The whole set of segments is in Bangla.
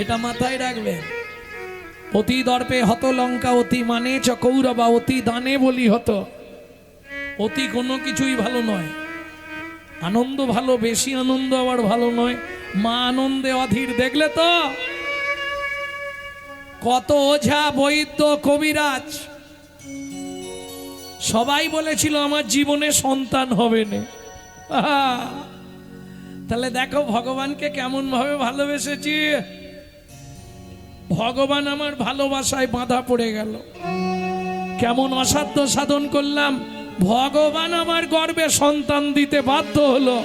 এটা মাথায় রাখবেন। অতি দর্পে হত লঙ্কা, অতি মানে চ কৌরবা, অতি দানে বলি হতো। অতি কোনো কিছুই ভালো নয়। আনন্দ ভালো, বেশি আনন্দ আবার ভালো নয়। মা আনন্দে অধীর, দেখলে তো কত ওঝা বৈদ্য কবিরাজ সবাই বলেছিল আমার জীবনে সন্তান হবে না। তাহলে দেখো ভগবানকে কেমন ভাবে ভালোবেসেছি। ভগবান আমার ভালোবাসায় বাঁধা পড়ে গেল। কেমন অসাধ্য সাধন করলাম, ভগবান আমার গর্ভে সন্তান দিতে বাধ্য হলো।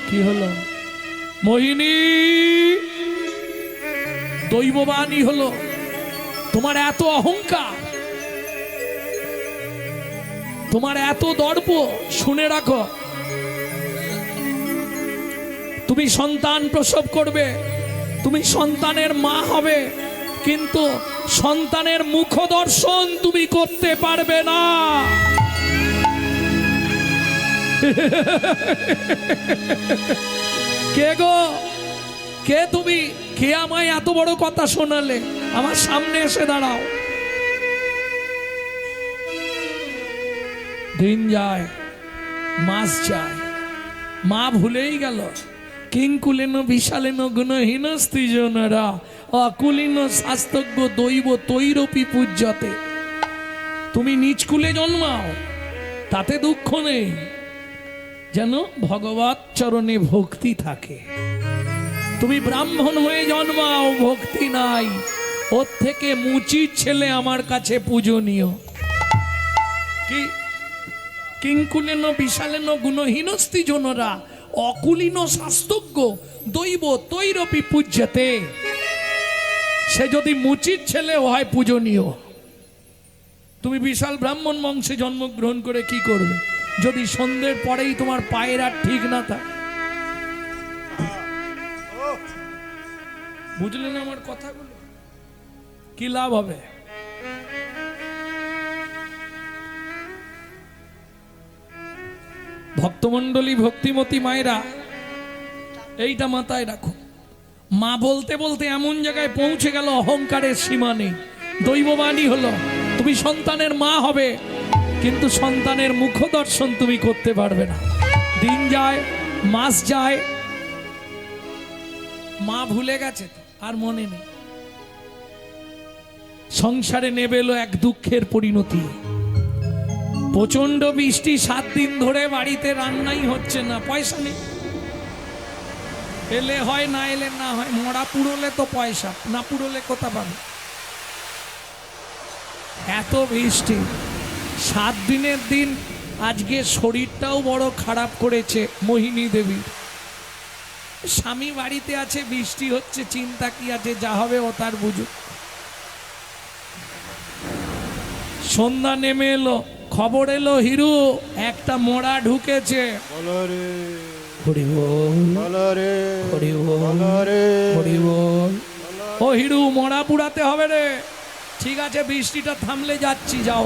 কি হলো? মোহিনী দৈববাণী হলো। তোমার এত অহংকার, তোমার এত দর্প, শুনে রাখো। তুমি সন্তান প্রসব করবে, তুমি সন্তানের মা হবে, কিন্তু সন্তানের মুখ দর্শন তুমি করতে পারবে না। কে গো? কে তুমি? কে আমায় এত বড় কথা শোনালে? আমার সামনে এসে দাঁড়াও। দিন যায়, মাস যায়, মা ভুলেই গেল। কিংকুলেন বিশালেন গুণহীন স্ত্রীজনরা অকুলীন শাস্তজ্ঞ দৈব তৈরপি পূজ্যতে। তুমি নিজ কুলে জন্মাও, তাতে দুঃখ নেই, যেন ভগবত চরণে ভক্তি থাকে। তুমি ব্রাহ্মণ হয়ে জন্মাও, ভক্তি নাই, ওর থেকে মুচির ছেলে আমার কাছে পূজনীয়। কি কিংকুলেন বিশালেন গুণহীন স্ত্রীজনরা অকুলীন শাস্তজ্ঞ দৈব তৈরপি পূজ্যতে। সে যদি মুচির ছেলে হয় পূজনীয়। তুমি বিশাল ব্রাহ্মণ বংশে জন্মগ্রহণ করে কি করবে যদি সন্ধ্যের পরেই তোমার পায়ের আর ঠিক না থাকে? বুঝলেন আমার কথাগুলো? কি লাভ হবে? ভক্তমণ্ডলী, ভক্তিমতী মায়েরা, এইটা মাথায় রাখো। মা বলতে বলতে এমন জায়গায় পৌঁছে গেল, অহংকারের সীমা নেই। দৈববাণী হলো তুমি সন্তানের মা হবে, কিন্তু সন্তানের মুখ দর্শন তুমি করতে পারবে না। দিন যায়, মাস যায়, মা ভুলে গেছে, আর মনে নেই। সংসারে নেবে এলো এক দুঃখের পরিণতি। প্রচন্ড বৃষ্টি, 7 দিন ধরে বাড়িতে রান্নাই হচ্ছে না, পয়সা নেই। এলে হয়, না এলে না হয়। মরা পুড়লে তো পয়সা, না পুড়লে কোথা পাবে? এত বৃষ্টি, 7 দিনের দিন। আজকে শরীরটাও বড় খারাপ করেছে মোহিনী দেবী। স্বামী বাড়িতে আছে, বৃষ্টি হচ্ছে, চিন্তা কি আছে, যা হবে ও তার বুঝুক। সন্ধ্যা নেমে এলো, খবর এলো হিরু একটা মোড়া ঢুকেছে। ও হিরু, মোড়া পুড়াতে হবে রে। ঠিক আছে, বৃষ্টিটা থামলে যাচ্ছি, যাও।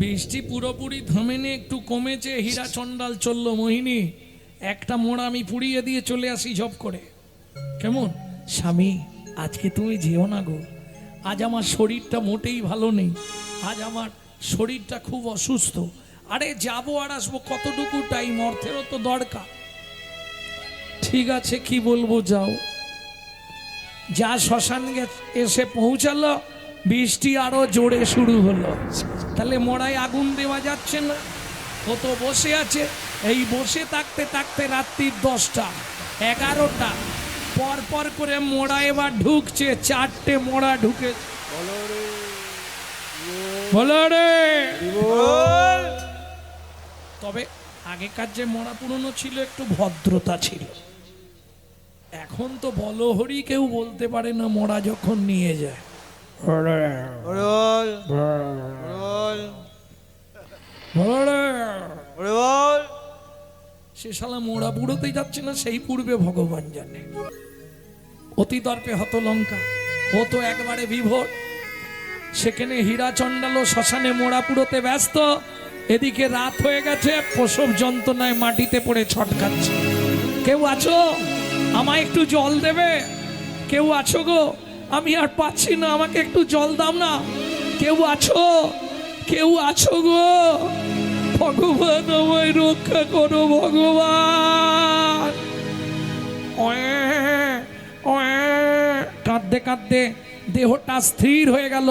বৃষ্টি পুরোপুরি থামেনি, একটু কমেছে। হীরা চন্ডাল চললো, মোহিনী একটা মোড়া আমি পুড়িয়ে দিয়ে চলে আসি ঝপ করে। কেমন? স্বামী আজকে তুমি যেও না গো, আজ আমার শরীরটা মোটেই ভালো নেই, আজ আমার শরীরটা খুব অসুস্থ। আরে যাবো আর আসবো, কতটুকু টাইম, অর্থেরও তো দরকার। ঠিক আছে, কি বলবো, যাও। যা শ্মশান এসে পৌঁছালো, বৃষ্টি আরো জোরে শুরু হলো। তাহলে মোড়ায় আগুন দেওয়া যাচ্ছে না, ও তো বসে আছে। এই বসে থাকতে থাকতে রাত্রির 10টা 11টা পর পর করে মোড়া এবার ঢুকছে। 4টে মোড়া ঢুকে। বলো রে। তবে আগেকার যে মোড়া পুরনো ছিল, একটু ভদ্রতা ছিল। এখন তো বলহরি কেউ বলতে পারে না মোড়া যখন নিয়ে যায়। সে শালা মোড়া পুড়োতে যাচ্ছে না, সেই পূর্বে ভগবান জানে। অতি দর্পে হত লঙ্কা, ও তো একবারে বিভোর। সেখানে হীরা চণ্ডাল শ্মশানে মোড়া পুড়োতে ব্যস্ত। এদিকে রাত হয়ে গেছে, প্রসব যন্ত্রণায় মাটিতে পড়ে ছটকাচ্ছে। কেউ আছো, আমায় একটু জল দেবে? কেউ আছো গো? আমি আর পাচ্ছি না, আমাকে একটু জল দাও না। কেউ আছো? কেউ আছো গো? ভগবান আমায় রক্ষা করো ভগবান। কাঁদতে কাঁদতে দেহটা স্থির হয়ে গেল।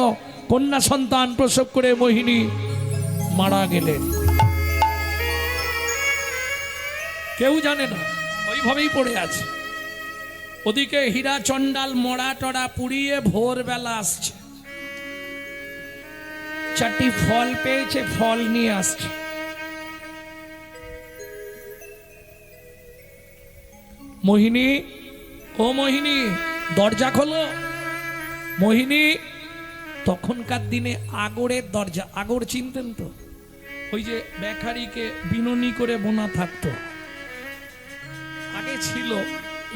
কন্যা সন্তান প্রসব করে মোহিনী মারা গেলেন। কেউ জানে না, ওইভাবেই পড়ে আছে। ওদিকে হীরা চণ্ডাল মরা টড়া পুড়িয়ে ভোরবেলা আসছে, 4টি ফল পেয়েছে, ফল নিয়ে আসছে। মোহিনী, ও মোহিনী, দরজা খোলো। মোহিনী, তখনকার দিনে আগড়ের দরজা, আগড় চিনতেন তো? ওই যে বেকারিকে বিনুনি করে বোনা থাকতো, আগে ছিল,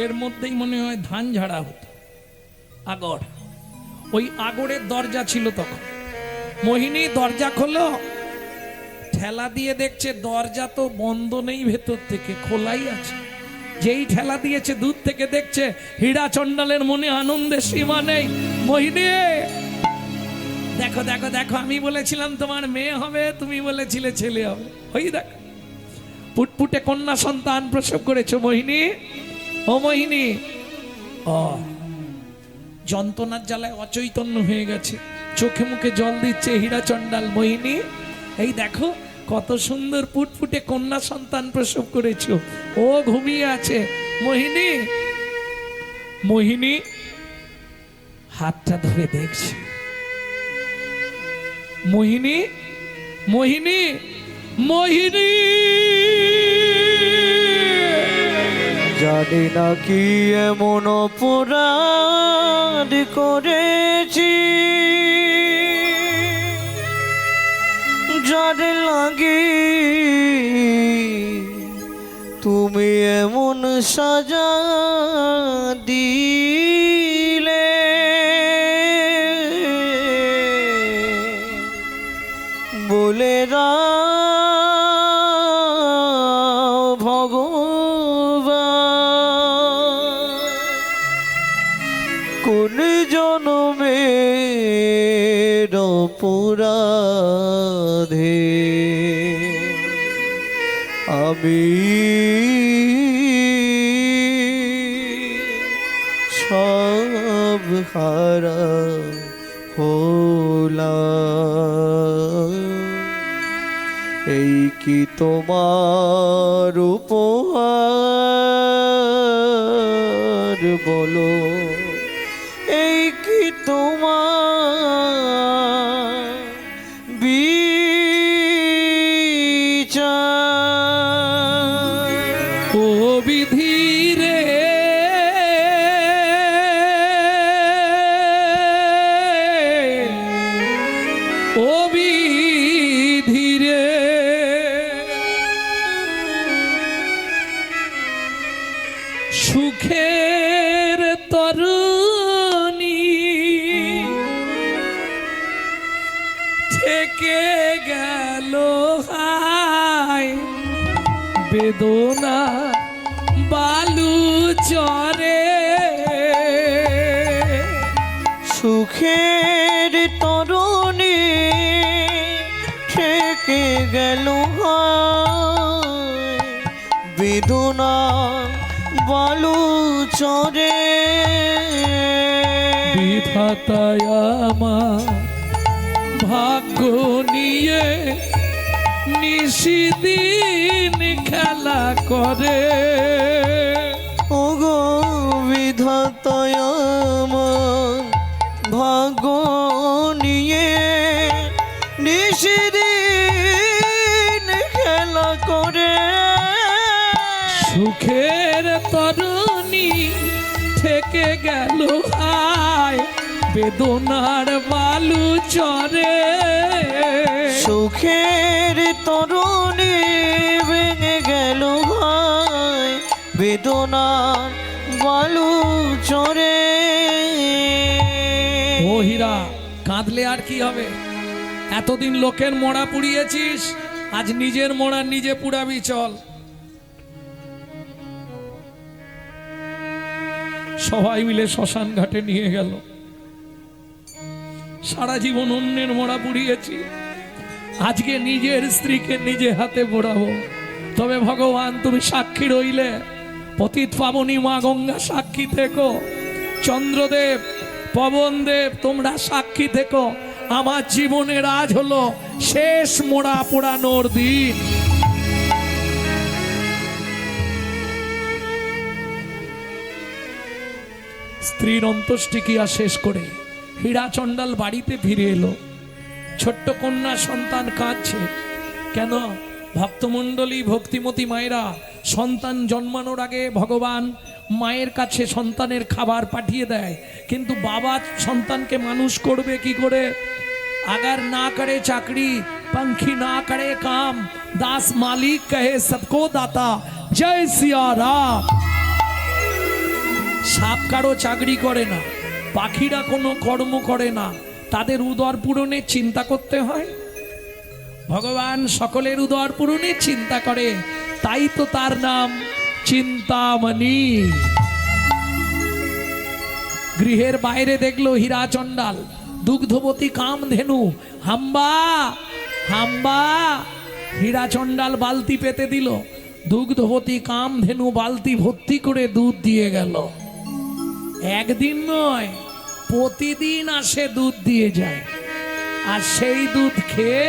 এর মধ্যেই মনে হয় ধান ঝাড়া হতো। আগড়, ওই আগড়ের দরজা ছিল তখন। মোহিনী দরজা খোলো। ঠেলা দিয়ে দেখছে দরজা তো বন্ধ নেই, ভেতর থেকে খোলাই আছে। যেই ঠেলা দিয়েছে দূর থেকে দেখছে, হীরা চণ্ডালের মনে আনন্দের সীমা নেই। মোহিনী, দেখো দেখো দেখো, আমি বলেছিলাম তোমার মেয়ে হবে, তুমি বলেছিলে ছেলে হবে। ওই দেখো, পুটপুটে কন্যা সন্তান প্রসব করেছো মোহিনী। ও মোহিনী, ও যন্ত্রণার জ্বালায় অচৈতন্য হয়ে গেছে, চোখে মুখে জল দিচ্ছে হীরা চণ্ডাল। মোহিনী, এই দেখো কত সুন্দর পুটপুটে কন্যা সন্তান প্রসব করেছো, ও ঘুমিয়ে আছে। মোহিনী, মোহিনী হাতটা ধরে দেখছে। মোহিনী, মোহিনী, মোহিনী, জানি না কি এমন অপরাধ করেছি, যার লাগি তুমি এমন সাজা দিলে। বলে দাও ভগবান, কোন জনমের অপরাধে আমি সব হারা হলাম। এই কি তোমার উপহার বলো, এই কি তোমার বিচার। ও বিধি রে, ও বিধি রে, সুখের তরুণী থেকে গেল হায়, বেদনা বালু চরে। সুখের তরুণী থেকে গেল হায়, বেদনা বালু চরে। বিধাতায় আমার ভাগ্য নিয়ে নিশিদিন খেলা করে। ওগো বিধাতায় আমার ভাগ্য নিয়ে নিশিদিন খেলা করে। সুখের তরুণী থেকে গেল হায়, বেদনার বালু চরে। সুখের তরুণী ভেঙে গেল হায়, বেদনার বালু চরে। ও হীরা, কাঁদলে আর কি হবে? এতদিন লোকের মরা পুড়িয়েছিস, আজ নিজের মোড়া নিজে পুড়াবি, চল। সবাই মিলে শ্মশান ঘাটে নিয়ে গেল। সারা জীবন অন্যের মোড়া পুড়িয়েছি, আজকে নিজের স্ত্রীকে নিজে হাতে পোড়াবো। তবে ভগবান তুমি সাক্ষী রইলে, পতিত পাবনী মা গঙ্গা সাক্ষী থেকো, চন্দ্রদেব পবনদেব তোমরা সাক্ষী থেকো, আমার জীবনের আজ হলো শেষ মোড়া পোড়ানোর দিন। স্ত্রীর অন্ত্যেষ্টিক্রিয়া শেষ করে হীরা চণ্ডাল বাড়িতে ফিরে এলো। ছোট্ট কন্যা সন্তান কাঁদছে। কেন? ভক্তমণ্ডলী ভক্তিমতী মায়েরা সন্তান জন্মানোর আগে ভগবান মায়ের কাছে সন্তানের খাবার পাঠিয়ে দেয়, কিন্তু বাবা সন্তানকে মানুষ করবে কি করে? अगर ना करे चाकरी पंखी ना करे काम, दास मालिक कहे सबको दाता, जय सिया राम। সাপ কারো চাকরি করে না, পাখিরা কোনো কর্ম করে না, তাদের উদর পূরণের চিন্তা করতে হয়। ভগবান সকলের উদর পূরণের চিন্তা করে, তাই তো তার নাম চিন্তামণি। গৃহের বাইরে দেখলো হীরা চণ্ডাল, দুগ্ধবতী কামধেনু হাম্বা হাম্বা। হীরা চণ্ডাল বালতি পেতে দিল, দুগ্ধবতী কামধেনু বালতি ভর্তি করে দুধ দিয়ে গেল। একদিন নয়, প্রতিদিন আসে দুধ দিয়ে যায়, আর সেই দুধ খেয়ে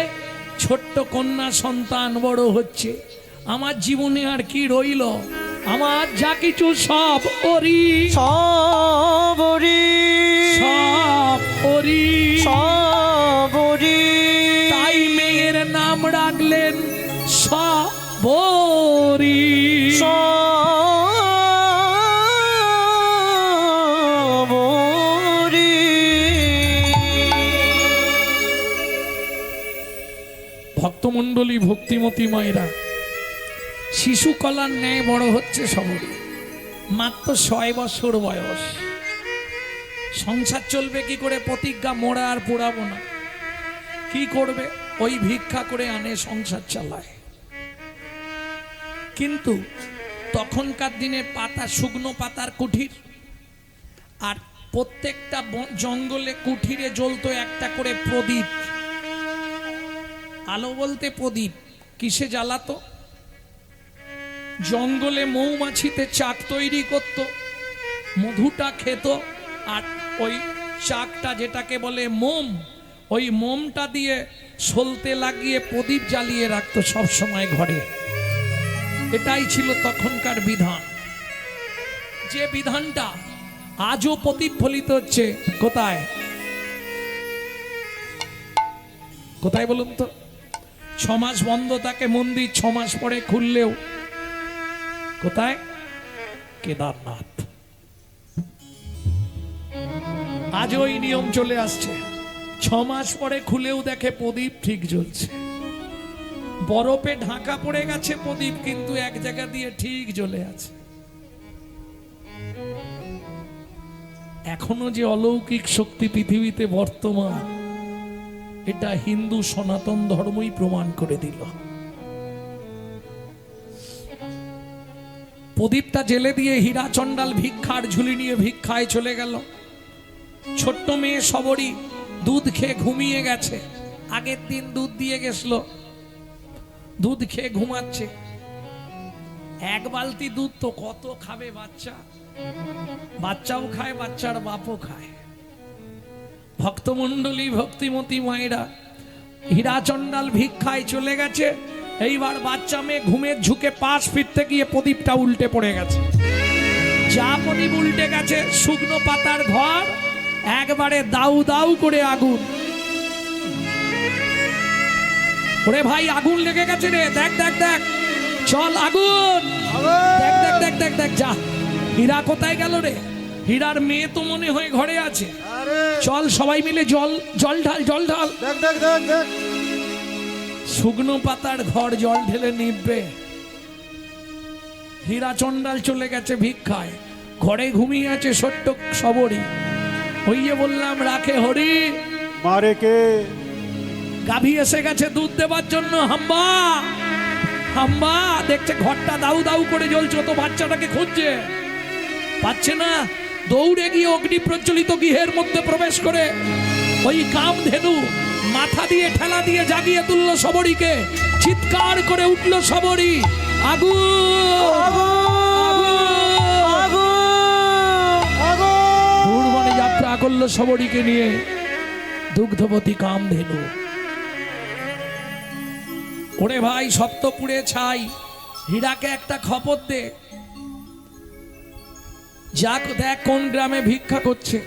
ছোট্ট কন্যা সন্তান বড় হচ্ছে। আমার জীবনে আর কি রইল? আমার যা কিছু সব ওরি, সব ওরি, সব ওরি, সব ওরি। তাই মেয়ের নাম রাখলেন সবরি। সব ওরি। ভক্তমণ্ডলী ভক্তিমতী মায়েরা শিশু কলার ন্যায় বড় হচ্ছে সবরি। মাত্র 6 বছর বয়স। সংসার চলবে কি করে? প্রতিজ্ঞা, মোড়া আর পোড়াবো না। কি করবে? ওই ভিক্ষা করে আনে, সংসার চালায়। কিন্তু তখনকার দিনে পাতা, শুকনো পাতার কুঠির, আর প্রত্যেকটা জঙ্গলে কুঠিরে জ্বলতো একটা করে প্রদীপ। আলো বলতে প্রদীপ। কিসে জ্বালাতো? জঙ্গলে মৌমাছিতে চাক তৈরি করত, মধুটা খেত, আর ওই চাকটা যেটাকে বলে মোম, ওই মোমটা দিয়ে সলতে লাগিয়ে প্রদীপ জ্বালিয়ে রাখতো সব সময় ঘরে। এটাই ছিল তখনকার বিধান, যে বিধানটা আজও প্রতিফলিত হচ্ছে। কোথায় কোথায় বলুন তো? 6 মাস বন্ধ থাকে মন্দির, 6 মাস পরে খুললেও কোথায়? কেদারনাথ। আজ ওই নিয়ম চলে আসছে, 6 মাস পরে খুলেও দেখে প্রদীপ ঠিক জ্বলছে। বরফে ঢাকা পড়ে গেছে প্রদীপ, কিন্তু এক জায়গা দিয়ে ঠিক জ্বলে আছে। এখনো যে অলৌকিক শক্তি পৃথিবীতে বর্তমান, এটা হিন্দু সনাতন ধর্মই প্রমাণ করে দিল। প্রদীপটা জেলে দিয়ে হীরা চণ্ডাল ভিক্ষার ঝুলি নিয়ে ভিক্ষায় চলে গেল। ছোট্ট মেয়ে সবরি দুধ খেয়ে ঘুমিয়ে গেছে। আগের দিন দুধ দিয়ে গেছিল, দুধ খেয়ে ঘুমাচ্ছে। 1 বালতি দুধ তো কত খাবে বাচ্চা? বাচ্চাও খায়, বাচ্চার বাপও খায়। ভক্তমণ্ডলী ভক্তিমতী মায়েরা, হীরা চণ্ডাল ভিক্ষায় চলে গেছে। এইবার বাচ্চা মেয়ে ঘুমের ঝুঁকে পাশ ফিরতে গিয়ে প্রদীপটা উল্টে পড়ে গেছে। যা প্রদীপ উল্টে গেছে, শুকনো পাতার ঘর, একবারে দাউ দাউ করে আগুন। ওরে ভাই, আগুন লেগে গেছে রে, দেখ দেখ দেখ, চল আগুন, দেখ দেখ দেখ দেখ দেখ, যা। হীরা কোথায় গেল রে? হীরার মেয়ে তো মনে হয় ঘরে আছে। চল সবাই মিলে জল জল ঢাল, জল ঢাল। দেখ দেখ দেখ দেখ, শুকনো পাতার ঘর জল ঢেলে নিববে। হীরা চণ্ডাল চলে গেছে ভিক্ষায়, ঘরে ঘুমিয়ে আছে ছোট্ট সবরি। ওই যে বললাম, রাখে হরি মারে কে? গাভী এসে গেছে দুধ দেবার জন্য। হাম্বা হাম্বা দেখছে ঘরটা দাউ দাউ করে জ্বলছে, তো বাচ্চাটাকে খুঁজছে, পাচ্ছে না। দৌড়ে গিয়ে অগ্নি প্রজ্বলিত গৃহের মধ্যে প্রবেশ করে ওই কামধেনু মাথা দিয়ে ঠেলা দিয়ে জাগিয়ে তুলল শবরীকে। চিৎকার করে উঠল শবরী, দূরবনে যাত্রা করলো শবরীকে নিয়ে। দুগ্ধবতী কামধেনু, ওরে ভাই সপ্তপুরে ছাই, হীরাকে একটা খবর দে, যাক দেখ কোন গ্রামে ভিক্ষা করছে।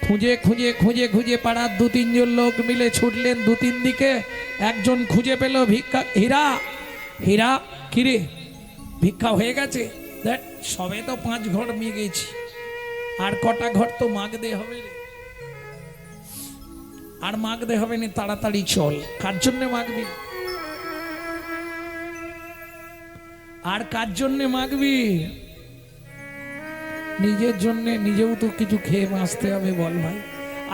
খুঁজে খুঁজে খুঁজে খুঁজে পাড়ার দু তিনজন লোক মিলে ছুটলেন দু তিন দিকে। একজন খুঁজে পেল ভিক্ষা, হীরা হীরা কিরে ভিক্ষা হয়ে গেছে? দেখ সবে তো 5 ঘর নিয়ে গেছি, আর কটা ঘর তো মাগদে হবে রে, আর মাগদে হবে না, তাড়াতাড়ি চল। কার জন্যে মাগবি? আর কার জন্যে মাগবি? নিজের জন্যে, নিজেও তো কিছু খেয়ে বাঁচতে হবে বল ভাই।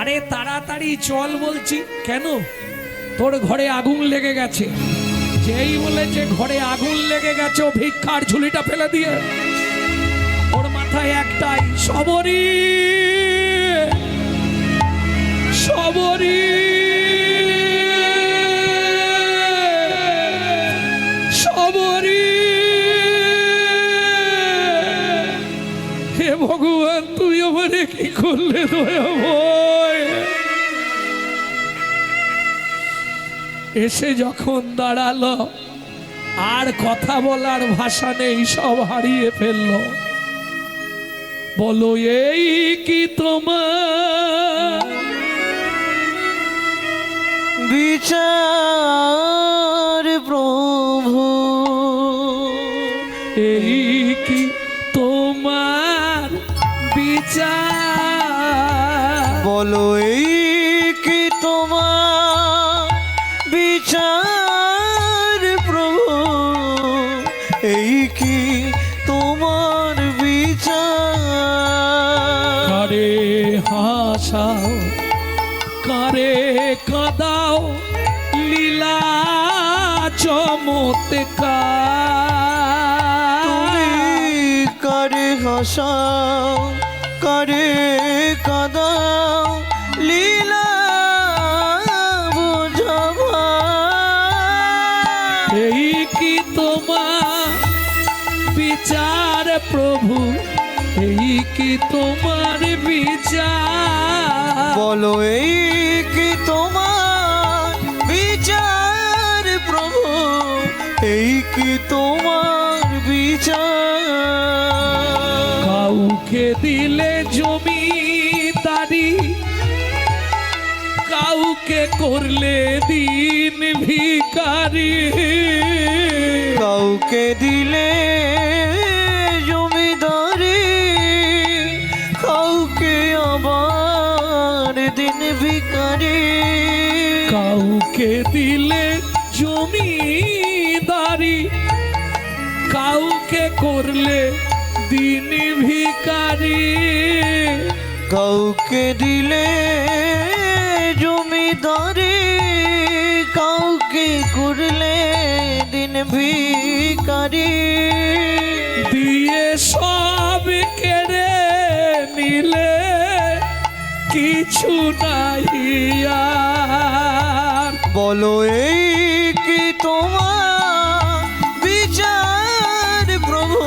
আরে তাড়াতাড়ি চল বলছি। কেন? তোর ঘরে আগুন লেগে গেছে। যেই বলেছে ঘরে আগুন লেগে গেছে, ও ভিক্ষার ঝুলিটা ফেলে দিয়ে ওর মাথায় একটাই, শবরী শবরী শবরী। হে ভগবান, তুই আমারে কি করলে দয়াময়? এসে যখন দাঁড়ালো আর কথা বলার ভাষা নেই, সব হারিয়ে ফেললো। বলো এই কি তোমার বিচার প্রভু? এই কি তোমার বিচার? বলো এই কি তোমার বিচার প্রভু? এই কি তোমার বিচার? কারে হাসাও কারে কাঁদাও, লীলা চমৎকার। তুমি কারে হাসাও কারে কাঁদাও, লীলা বোঝাবা। এই কি তোমার বিচার প্রভু? এই কি তোমার বিচার? বলো এই কি তোমার বিচার প্রভু? এই কি তোমার বিচার? কাউকে দিলে জমিদারি, কাউকে করলে দিন ভিখারি। কাউকে দিলে জমিদারি, কাউকে আবার দিন ভিখারি। কাউকে দিলে জমিদারি, কাউকে করলে দিন ভিখারি। কাউকে দিলে জমিদারি, কাউকে করলে দিন ভিখারি। দিয়ে সব কেড়ে নিলে কিছু নাই আর। বলো এই কি তোমার বিচার প্রভু?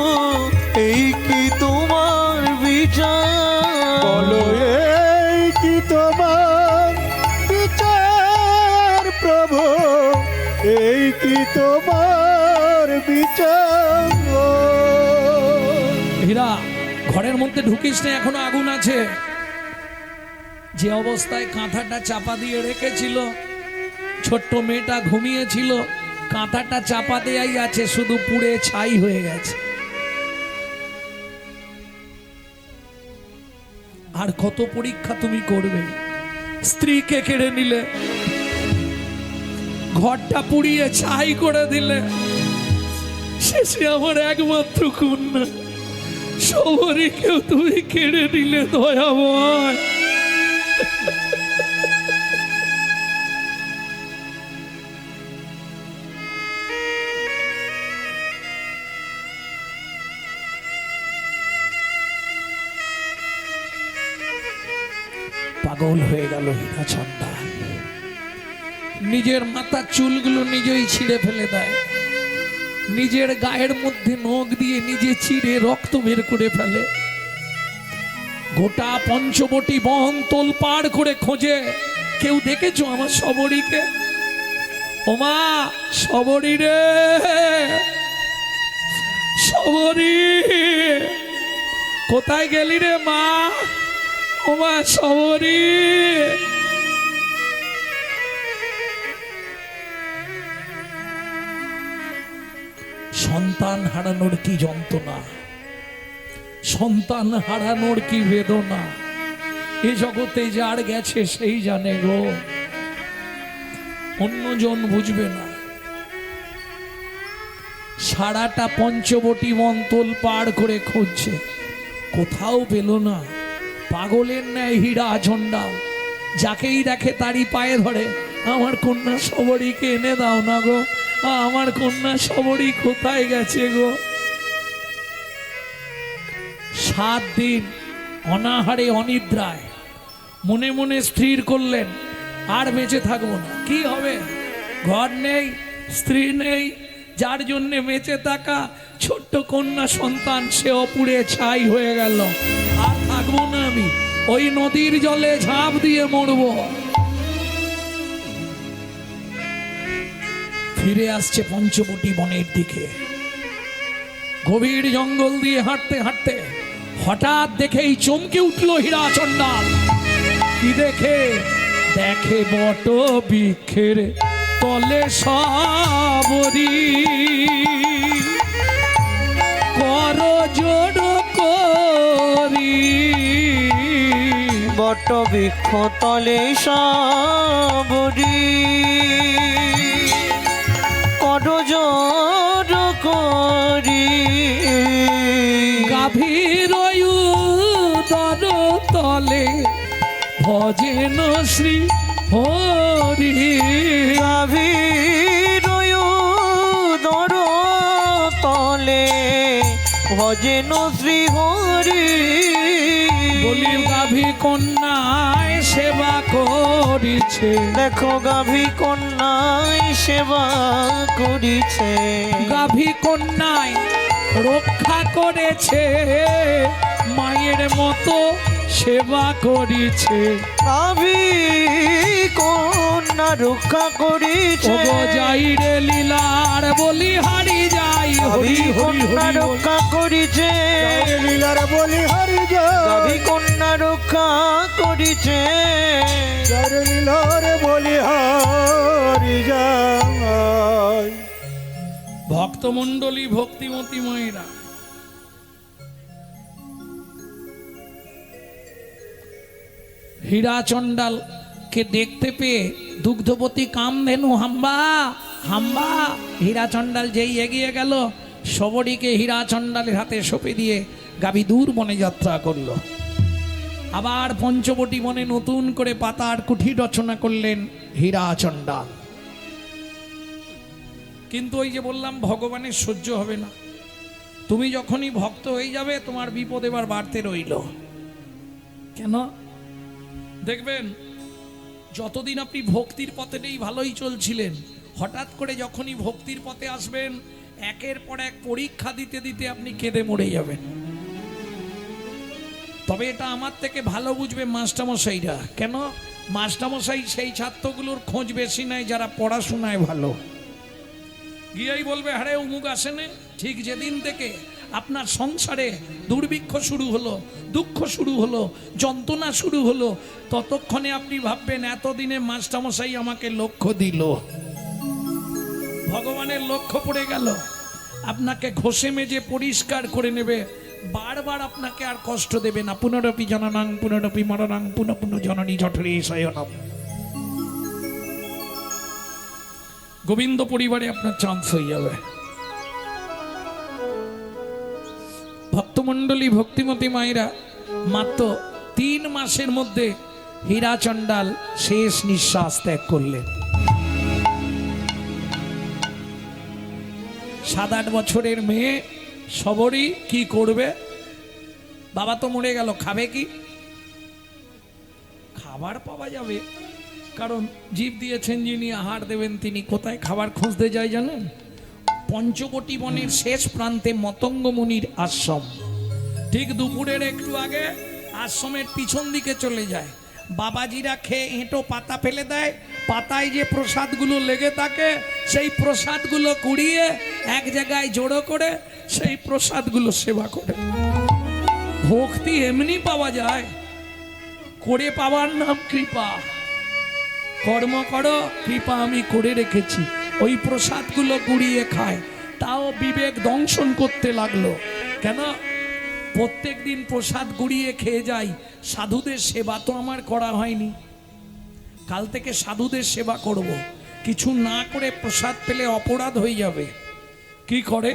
এই কি তোমার বিচার? বলো এই কি তোমার বিচার প্রভু? এই কি তোমার বিচার? হীরা, ঘরের মধ্যে ঢুকিস না, এখনো আগুন আছে। যে অবস্থায় কাঁথাটা চাপা দিয়ে রেখেছিল, ছোট্ট মেয়েটা ঘুমিয়েছিল, কাঁথাটা চাপা দেয়াই আছে, শুধু পুড়ে ছাই হয়ে গেছে। আর কত পরীক্ষা তুমি করবে? স্ত্রীকে কেড়ে নিলে, ঘরটা পুড়িয়ে ছাই করে দিলে, শেষে আমার একমাত্র কন্যা শবরীকেও তুমি কেড়ে নিলে দয়াময়। পাগল হয়ে গেল হীরাচন্দ্র। নিজের মাথার চুলগুলো নিজেই ছিঁড়ে ফেলে দেয়, নিজের গায়ের মধ্যে নখ দিয়ে নিজে চিড়ে রক্ত বের করে ফেলে। গোটা পঞ্চবটি বন তোলপাড় করে খোঁজে। কেউ দেখেছো আমার সবরীকে? ওমা সবরী রে, সবরী কোথায় গেলি রে মা? ওমা সবরী। সন্তান হারানোর কি যন্ত্রণা, সন্তান হারানোর কি বেদনা, এ জগতে যার গেছে সেই জানে গো, অন্যজন বুঝবে না। সারাটা পঞ্চবটি বন তোলপাড় করে খুঁজছে, কোথাও পেল না। পাগলের ন্যায় হীরাচন্দ্র যাকেই দেখে তারই পায়ে ধরে, আমার কন্যা সবরীকে এনে দাও না গো, আমার কন্যা সবরী কোথায় গেছে গো। 7 দিন অনাহারে অনিদ্রায় মনে মনে স্থির করলেন আর বেঁচে থাকবো না। কি হবে? ঘর নেই, স্ত্রী নেই, যার জন্য বেঁচে থাকা ছোট্ট কন্যা সন্তান সেও পুড়ে ছাই হয়ে গেল। আর থাকবো না আমি, ওই নদীর জলে ঝাঁপ দিয়ে মরবো। ফিরে আসছে পঞ্চবটি বনের দিকে। গভীর জঙ্গল দিয়ে হাঁটতে হাঁটতে হঠাৎ দেখেই চমকে উঠল হীরাচন্দ্র। কি দেখে? দেখে বট বৃক্ষের তলে সবরী, কর জোড় করি। বট বৃক্ষ তলে সবরী, কর জোড় করি। গাভীর উদর তলে ভজেন শ্রী হরি। গাভীর উদর তলে ভজেন শ্রী হরি। বলি গাভী কন্যায় সেবা করিছে, দেখো গাভী কন্যায় সেবা করিছে। গাভী কন্যায় রক্ষা করেছে, মায়ের মতো সেবা করিছে। গাভী কন্যা রক্ষা করিছে। ওগো যাই রে লীলার বলি হারি যাই, হরি হরি কন্যা হরি রক্ষা করিছে। লীলার বলি হারি যায়, গাভী কন্যা রক্ষা করিছে। যার লীলার বলি হারি যায়। ভক্তমণ্ডলী ভক্তিমতী মায়েরা, হীরাচন্দ্রকে দেখতে পেয়ে দুগ্ধবতী কামধেনু হাম্বা হাম্বা। হীরাচন্দ্র যেই এগিয়ে গেল, সবরীকে হীরাচন্দ্রের হাতে সঁপে দিয়ে গাভী দূর বনে যাত্রা করলো। আবার পঞ্চবটি বনে নতুন করে পাতার কুঠি রচনা করলেন হীরাচন্দ্র। কিন্তু ওই যে বললাম, ভগবানের সহ্য হবে না। তুমি যখনই ভক্ত হয়ে যাবে, তোমার বিপদ এবার বাড়তে রইল। কেন? দেখবেন যতদিন আপনি ভক্তির পথেই ভালোই চলছিলেন, হঠাৎ করে যখনই ভক্তির পথে আসবেন, একের পর এক পরীক্ষা দিতে দিতে আপনি কেঁদে মরে যাবেন। তবে এটা আমার থেকে ভালো বুঝবে মাস্টারমশাইরা। কেন? মাস্টারমশাই সেই ছাত্রগুলোর খোঁজ বেশি নাই যারা পড়াশোনায় ভালো। গিয়েই বলবে, আরে অমুক আসেনে। ঠিক যেদিন থেকে আপনার সংসারে দুর্ভিক্ষ শুরু হলো, দুঃখ শুরু হলো, যন্ত্রণা শুরু হলো, ততক্ষণে আপনি ভাববেন এতদিনে মাস্টারমশাই আমাকে লক্ষ্য দিল। ভগবানের লক্ষ্য পড়ে গেল, আপনাকে ঘষে মেজে পরিষ্কার করে নেবে, বারবার আপনাকে আর কষ্ট দেবে না। পুনরপি জননাং পুনরপি মরণাং পুনঃ পুনঃ জননী জঠরে শয়নম। গোবিন্দ পরিবারে আপনার চান্স হয়ে যাবে। ভক্তমণ্ডলী ভক্তিমতী মায়েরা, মাত্র 3 মাসের মধ্যে হীরাচন্দ্র শেষ নিঃশ্বাস ত্যাগ করলেন। 7-8 বছরের মেয়ে সবরী কি করবে? বাবা তো মরে গেল, খাবে কি? খাবে খাবার পাওয়া যাবে, কারণ জীব দিয়েছেন যিনি, আহার দেবেন তিনি। কোথায় খাবার খুঁজতে যায় জানেন? পঞ্চবটী বনের শেষ প্রান্তে মতঙ্গ মুনির আশ্রম। ঠিক দুপুরের একটু আগে আশ্রমের পিছন দিকে চলে যায়। বাবাজিরা খেয়ে এঁটো পাতা ফেলে দেয়, পাতায় যে প্রসাদগুলো লেগে থাকে সেই প্রসাদগুলো কুড়িয়ে এক জায়গায় জড়ো করে সেই প্রসাদগুলো সেবা করে। ভক্তি এমনি পাওয়া যায়, করে পাওয়ার নাম কৃপা। কর্ম করো, কৃপা আমি করে রেখেছি। ওই প্রসাদগুলো কুড়িয়ে খায়, তাও বিবেক দংশন করতে লাগলো। কেন? প্রত্যেক দিন প্রসাদ গুড়িয়ে খেয়ে যাই, সাধুদের সেবা তো আমার করা হয়নি। কাল থেকে সাধুদের সেবা করব। কিছু না করে প্রসাদ পেলে অপরাধ হয়ে যাবে। কি করে?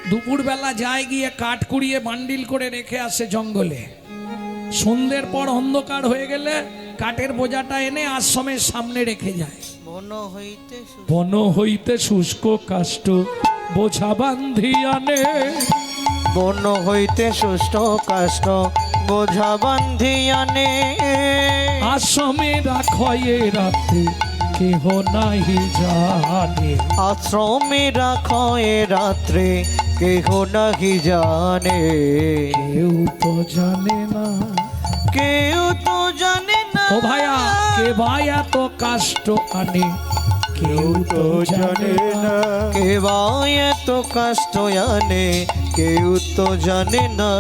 দুপুরবেলা যায়, গিয়ে কাঠ কুড়িয়ে বান্ডিল করে রেখে আসে জঙ্গলে। সন্ধ্যের পর অন্ধকার হয়ে গেলে কাঠের বোঝাটা এনে আশ্রমের সামনে রেখে যায়। বন হইতে শুষ্ক কাষ্ঠ বোঝা বান্ধি আনে, বন হইতে সুষ্ঠ কাষ্ঠ বোঝা বান্ধি আনে। আশ্রমে রাখয়ে রাত্রে কেহ নাহি জানে, আশ্রমে রাখো এ রাত্রে কেহ নাহি জানে। কেউ তো জানে না, কেউ তো জানে না। ও ভাইয়া, কে ভাই এত কাষ্ট আনে, কেউ তো জানে না। কে বা এত কষ্ট আনে কেউ তো জানে না।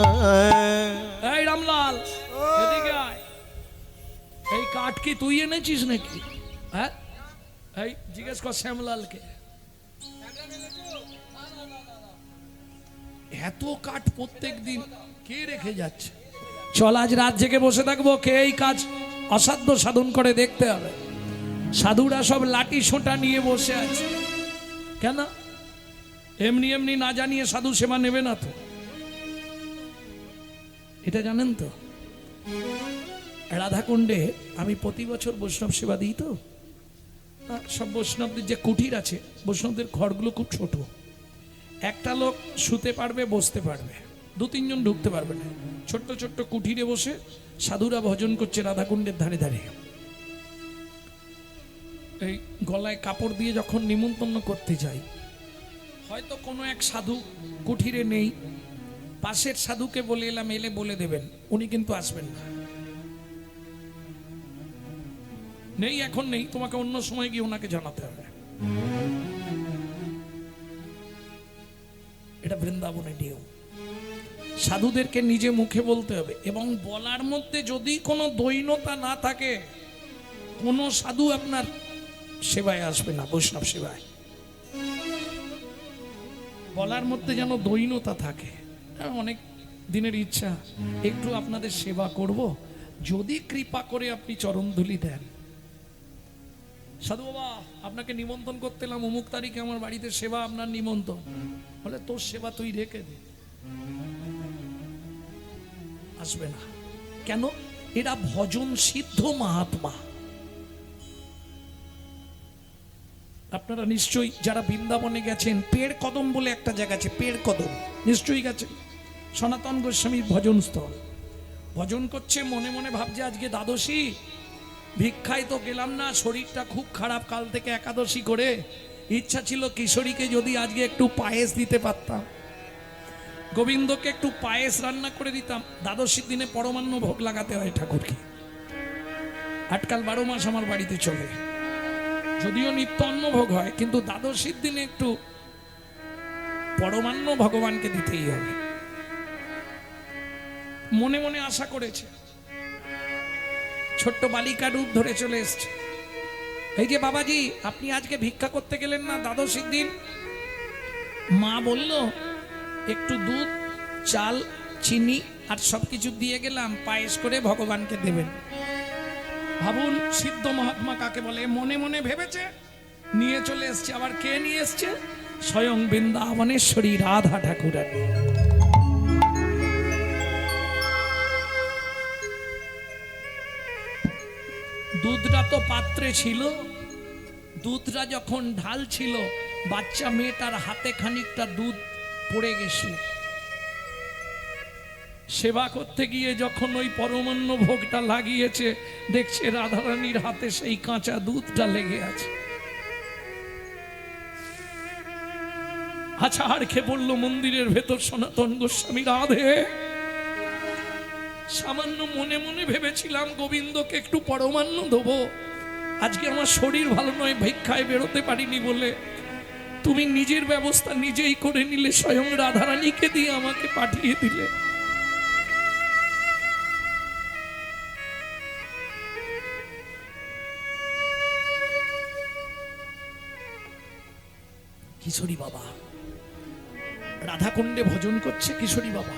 এই রামলাল, এদিকে আয়। এই কাঠ কি তুই এনেছিস নাকি? হ্যাঁ, এই জিজ্ঞেস কর শ্যামলালকে। এত কাঠ প্রত্যেক দিন কে রেখে যাচ্ছে? চল আজ রাত জেগে বসে থাকবো, কে এই কাজ অসাধ্য সাধন করে দেখতে হবে। সাধুরা সব লাঠি সোঁটা নিয়ে বসে আছে। কেন? এমনি এমনি না জানিয়ে সাধু সেবা নেবে না তো, এটা জানেন তো? রাধাকুণ্ডে আমি প্রতি বছর বৈষ্ণব সেবা দিই তো। সব বৈষ্ণবদের যে কুটির আছে, বৈষ্ণবদের ঘরগুলো খুব ছোট। একটা লোক শুতে পারবে, বসতে পারবে, 2-3 জন ঢুকতে পারবে না। ছোট্ট ছোট্ট কুঠিরে বসে সাধুরা ভজন করছে রাধাকুণ্ডের ধারে ধারে। এই গলায় কাপড় দিয়ে যখন নিমন্ত্রণ করতে যাই, হয়তো কোনো এক সাধু কুঠিরে নেই, পাশের সাধুকে বলে এলাম, এলে বলে দেবেন, উনি কিন্তু আসবেন না। নেই, এখন নেই, তোমাকে অন্য সময় গিয়ে ওনাকে জানাতে হবে। এটা বৃন্দাবনে নিয়ম। সাধুদেরকে নিজে মুখে বলতে হবে, এবং বলার মধ্যে যদি কোনো দৈনতা না থাকে, কোনো সাধু আপনার সেবায় আসবে না। বৈষ্ণব সেবায় বলার মধ্যে যেন দৈনতা থাকে। অনেক দিনের ইচ্ছা একটু আপনাদের সেবা করব, যদি কৃপা করে আপনি চরণধুলি দেন। সাধু বাবা, আপনাকে নিমন্ত্রণ করতে এলাম, অমুক তারিখে আমার বাড়িতে সেবা, আপনার নিমন্ত্রণ। বলে তোর সেবা তুই রেখে দে, আসবে না। কেন? এরা ভজন সিদ্ধ মহাত্মা। আপনারা নিশ্চয়ই যারা বৃন্দাবনে গেছেন, পেড় কদম বলে একটা জায়গা আছে, পেড় কদম, নিশ্চয়ই গেছেন। সনাতন গোস্বামীর ভজন স্থল। ভজন করছে, মনে মনে ভাবছে আজকে দ্বাদশী, ভিক্ষায় তো গেলাম না, শরীরটা খুব খারাপ কাল থেকে একাদশী করে। ইচ্ছা ছিল কিশোরীকে যদি আজকে একটু পায়েস দিতে পারতাম, গোবিন্দকে একটু পায়েস রান্না করে দিতাম। দ্বাদশীর দিনে পরমান্ন ভোগ লাগাতে হয় ঠাকুরকে। আটকাল 12 মাস আমার বাড়িতে চলে, যদিও নিত্য অন্ন ভোগ হয়, কিন্তু দ্বাদশীর দিনে একটু পরমান্ন ভগবানকে দিতেই হবে। মনে মনে আশা করেছে, ছোট্ট বালিকা রূপ ধরে চলে এসছে। এই যে বাবাজি, আপনি আজকে ভিক্ষা করতে গেলেন না দ্বাদশীর দিন? মা বলল একটু দুধ, চাল, চিনি আর সবকিছু দিয়ে গেলাম, পায়েস করে ভগবানকে দেবেন। ভাবুন সিদ্ধ মহাত্মা কাকে বলে। মনে মনে ভেবেছে, নিয়ে চলে এসছে। আবার কে নিয়ে এসছে? স্বয়ং বৃন্দাবনেশ্বরী রাধা ঠাকুরানী। দুধটা তো পাত্রে ছিল, দুধটা যখন ঢাল ছিল, বাচ্চা মেয়েটার হাতে খানিকটা দুধ পড়ে গেছিল। সেবা করতে গিয়ে যখন ওই পরমান্ন ভোগটা লাগিয়েছে, দেখছে রাধারানীর হাতে সেই কাঁচা দুধটা লেগে আছে। আচ্ছা, আর খেয়ে পড়লো মন্দিরের ভেতর সনাতন গোস্বামী। রাধে, সামান্য মনে মনে ভেবেছিলাম গোবিন্দকে একটু পরমান্ন দেবো, আজকে আমার শরীর ভালো নয়, ভিক্ষায় বেরোতে পারিনি বলে তুমি নিজের ব্যবস্থা নিজেই করে নিলে, স্বয়ং রাধারানীকে দিয়ে আমাকে পাঠিয়ে দিলে। কিশোরী বাবা রাধাকুণ্ডে ভজন করছে, কিশোরী বাবা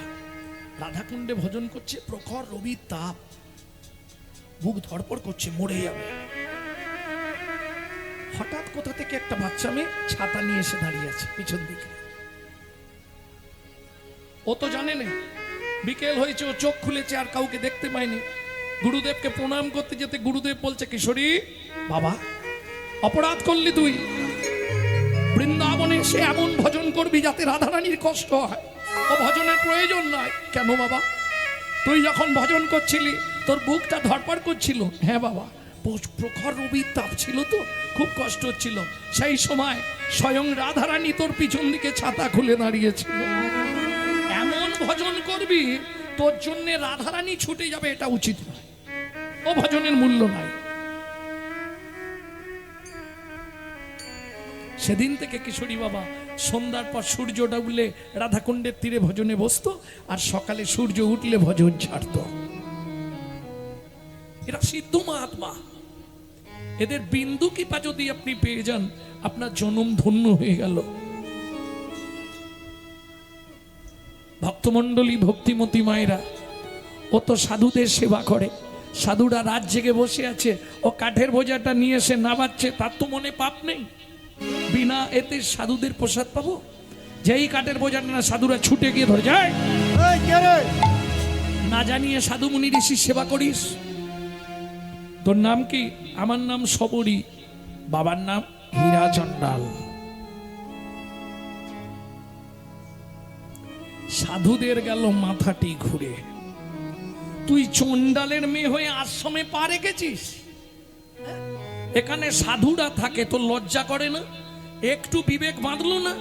রাধাকুণ্ডে ভজন করছে, প্রখর রবির তাপ, বুক ধড়পড় করছে, মরে যাবে। হঠাৎ কোথা থেকে একটা বাচ্চা মেয়ে ছাতা নিয়ে এসে দাঁড়িয়ে আছে পিছন দিকে। ও তো জানে না বিকেল হয়েছে, ও চোখ খুলেছে আর কাউকে দেখতে পায়নি। গুরুদেবকে প্রণাম করতে যেতে গুরুদেব বলছে, কিশোরী বাবা অপরাধ করলি তুই, বৃন্দাবনে এসে এমন ভজন করবি যাতে রাধারানীর কষ্ট হয়, ও ভজনের প্রয়োজন নয়। কেন বাবা? তুই যখন ভজন করছিলি তোর বুকটা ধড়পড় করছিল। হ্যাঁ বাবা, প্রখর রবির তাপ ছিল তো, খুব কষ্ট হচ্ছিল। সেই সময় স্বয়ং রাধারানী তোর পিছন দিকে ছাতা খুলে দাঁড়িয়েছিল। এমন ভজন করবি তোর জন্য রাধারানী ছুটে যাবে, এটা উচিত নয়, ও ভজনের মূল্য নাই। সেদিন থেকে কিশোরী বাবা সন্ধ্যার পর সূর্য ডুবলে রাধাকুণ্ডের তীরে ভজনে বসতো, আর সকালে সূর্য উঠলে ভজন ছাড়তো। এরা সিদ্ধ মহাত্মা, এদের বিন্দু কৃপা যদি আপনি পেয়ে যান, আপনার জনম ধন্য হয়ে গেল। ভক্তমণ্ডলী, ভক্তিমতী মায়েরা, ও তো সাধুদের সেবা করে। সাধুরা রাত জেগে বসে আছে, ও কাঠের বোঝাটা নিয়ে এসে নামাচ্ছে, তার তো মনে পাপ নেই। বিনা এতে সাধুদের প্রসাদ পাবো? যেই কাঠের বোঝাটা না, সাধুরা ছুটে গিয়ে ধরে যায়। না জানিয়ে সাধু মুনি ঋষির সেবা করিস? তোর নাম কি? আমার নাম সবরী, বাবার নাম হীরা চণ্ডাল। সাধুদের গেল মাথাটি ঘুরে। তুই চণ্ডালের মেয়ে হয়ে আশ্রমে পা রেখেছিস? এখানে সাধুরা থাকে, তোর লজ্জা করে না? একটু বিবেক বাঁধলো না?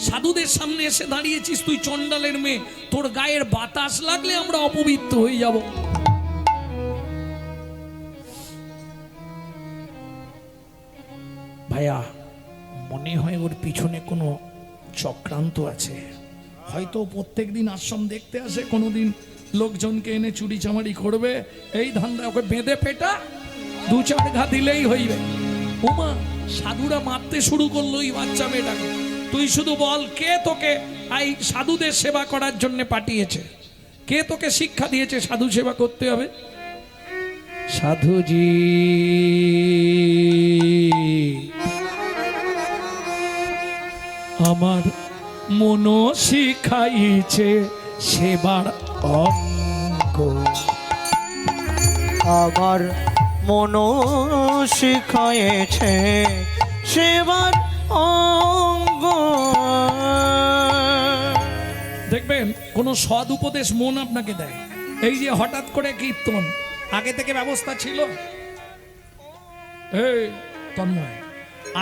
সাধুদের সামনে এসে দাঁড়িয়েছিস, তুই চণ্ডালের মেয়ে, তোর গায়ের বাতাস লাগলে আমরা অপবিত্র হয়ে যাব। ভাইয়া, মনে হয় ওর পিছনে কোনো চক্রান্ত আছে। হয়তো প্রত্যেকদিন আশ্রম দেখতে আসে, কোনোদিন লোকজনকে এনে চুরি চামারি করবে, এই ধান্দা। ওকে বেঁধে পেটা 2-4 ঘা দিলেই হইবে। ওমা, সাধুরা মারতে শুরু করলো এই বাচ্চা মেয়েটাকে। তুই শুধু বল, কে তোকে এই সাধুদের সেবা করার জন্য পাঠিয়েছে? কে তোকে শিক্ষা দিয়েছে সাধু সেবা করতে হবে? সাধুজি আমার মন শিখাইছে সেবার অঙ্গ, আমার মন শিখাইছে সেবার অঙ্গ। দেখবেন কোন সৎ উপদেশ মন আপনাকে দেয়। এই যে হঠাৎ করে কীর্তন, আগে থেকে ব্যবস্থা ছিল? এই তন্ময়,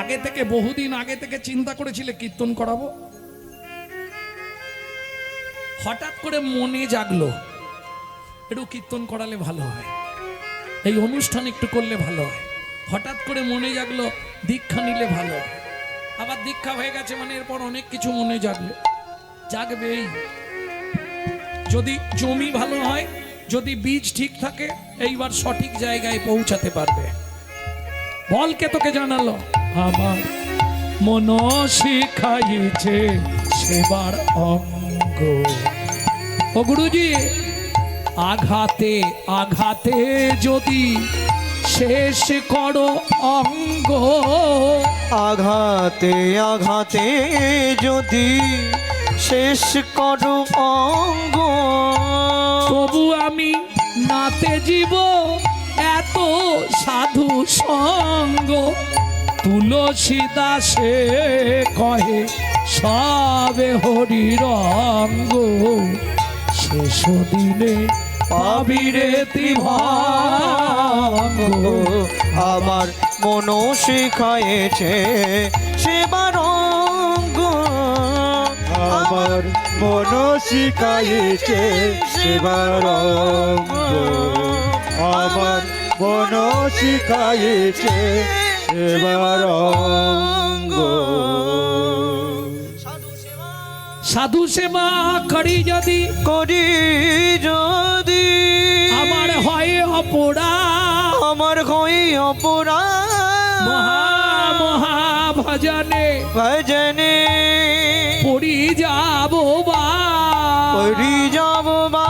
আগে থেকে, বহুদিন আগে থেকে চিন্তা করেছিলে কীর্তন করাবো? হঠাৎ করে মনে জাগলো একটু কীর্তন করালে ভালো হয়, এই অনুষ্ঠান একটু করলে ভালো হয়। হঠাৎ করে মনে জাগলো দীক্ষা নিলে ভালো হয়। আবার দীক্ষা হয়ে গেছে মানে এরপর অনেক কিছু মনে জাগবেই। যদি জমি ভালো হয়, যদি বীজ ঠিক থাকে, এইবার সঠিক জায়গায় পৌঁছাতে পারবে। বল, কে তোকে জানালো? আমার মন শিখাইছে সেবার অঙ্গ। ও গুরুজি, আঘাতে আঘাতে যদি শেষ করো অঙ্গ, আঘাতে আঘাতে যদি শেষ করো অঙ্গ, তবু আমি নাতে জীব এত সাধু সঙ্গ। তুলসী দাসে কহে সবে হরি রঙ্গ, শেষ দিনে পাবি রে ত্রিভঙ্গ। আমার মন শিখায়েছে সেবার অঙ্গ। আমার মন শিখাইছে সেবার অঙ্গ। আমার মন শিখাইছে সেবার অঙ্গ। সাধু সেবা করি যদি করি যদি আমার হয় অপরাধ, আমার হই অপরাধ। মহা মহা ভজনে ভজনে পড়ি যাব বা। পরি যাব বা।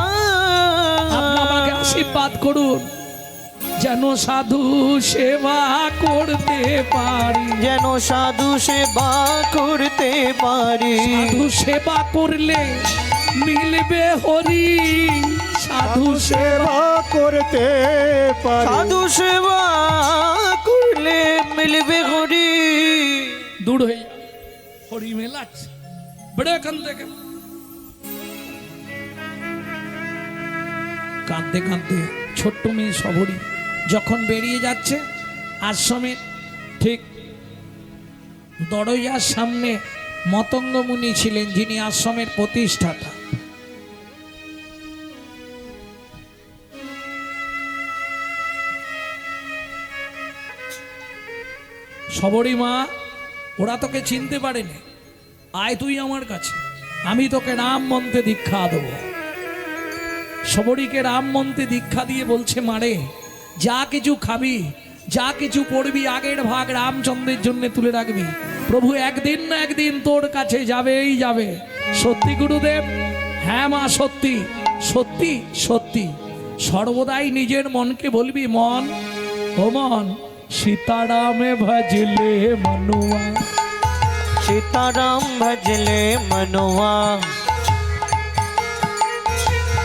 আপনি আমাকে আশীর্বাদ করুন যেন সাধু সেবা করতে পারি। যেন সাধু সেবা করতে পারি। সাধু সেবা করলে মিলবে হরি। সাধু সেবা সেবা করতে পারি। সাধু সেবা করলে মিলবে হরি। দূর হয়ে যা, হরি মেলাচ্ছে বেড়ে এখান থেকে। কাঁদতে কাঁদতে ছোট্ট মেয়ে সবরী যখন বেরিয়ে যাচ্ছে আশ্রমের ঠিক দরজার সামনে মতঙ্গ মুনি ছিলেন, যিনি আশ্রমের প্রতিষ্ঠাতা। সবরী মা, ওরা তোকে চিনতে পারেনি, আয় তুই আমার কাছে, আমি তোকে রাম মন্ত্রে দীক্ষা দেবো। সবরীকে রাম মন্ত্রে দীক্ষা দিয়ে বলছে, মারে যা কিছু খাবি, যা কিছু পড়বি, আগের ভাগ রামচন্দ্রের জন্য তুলে রাখবি। প্রভু একদিন না একদিন তোর কাছে যাবেই যাবে। সত্যি গুরুদেব? হ্যাঁ মা, সত্যি সত্যি সত্যি। সর্বদাই নিজের মনকে বলবি, মন ও মন, সীতারামে ভজলে মনুয়া। सीताराम भजले मनुआ।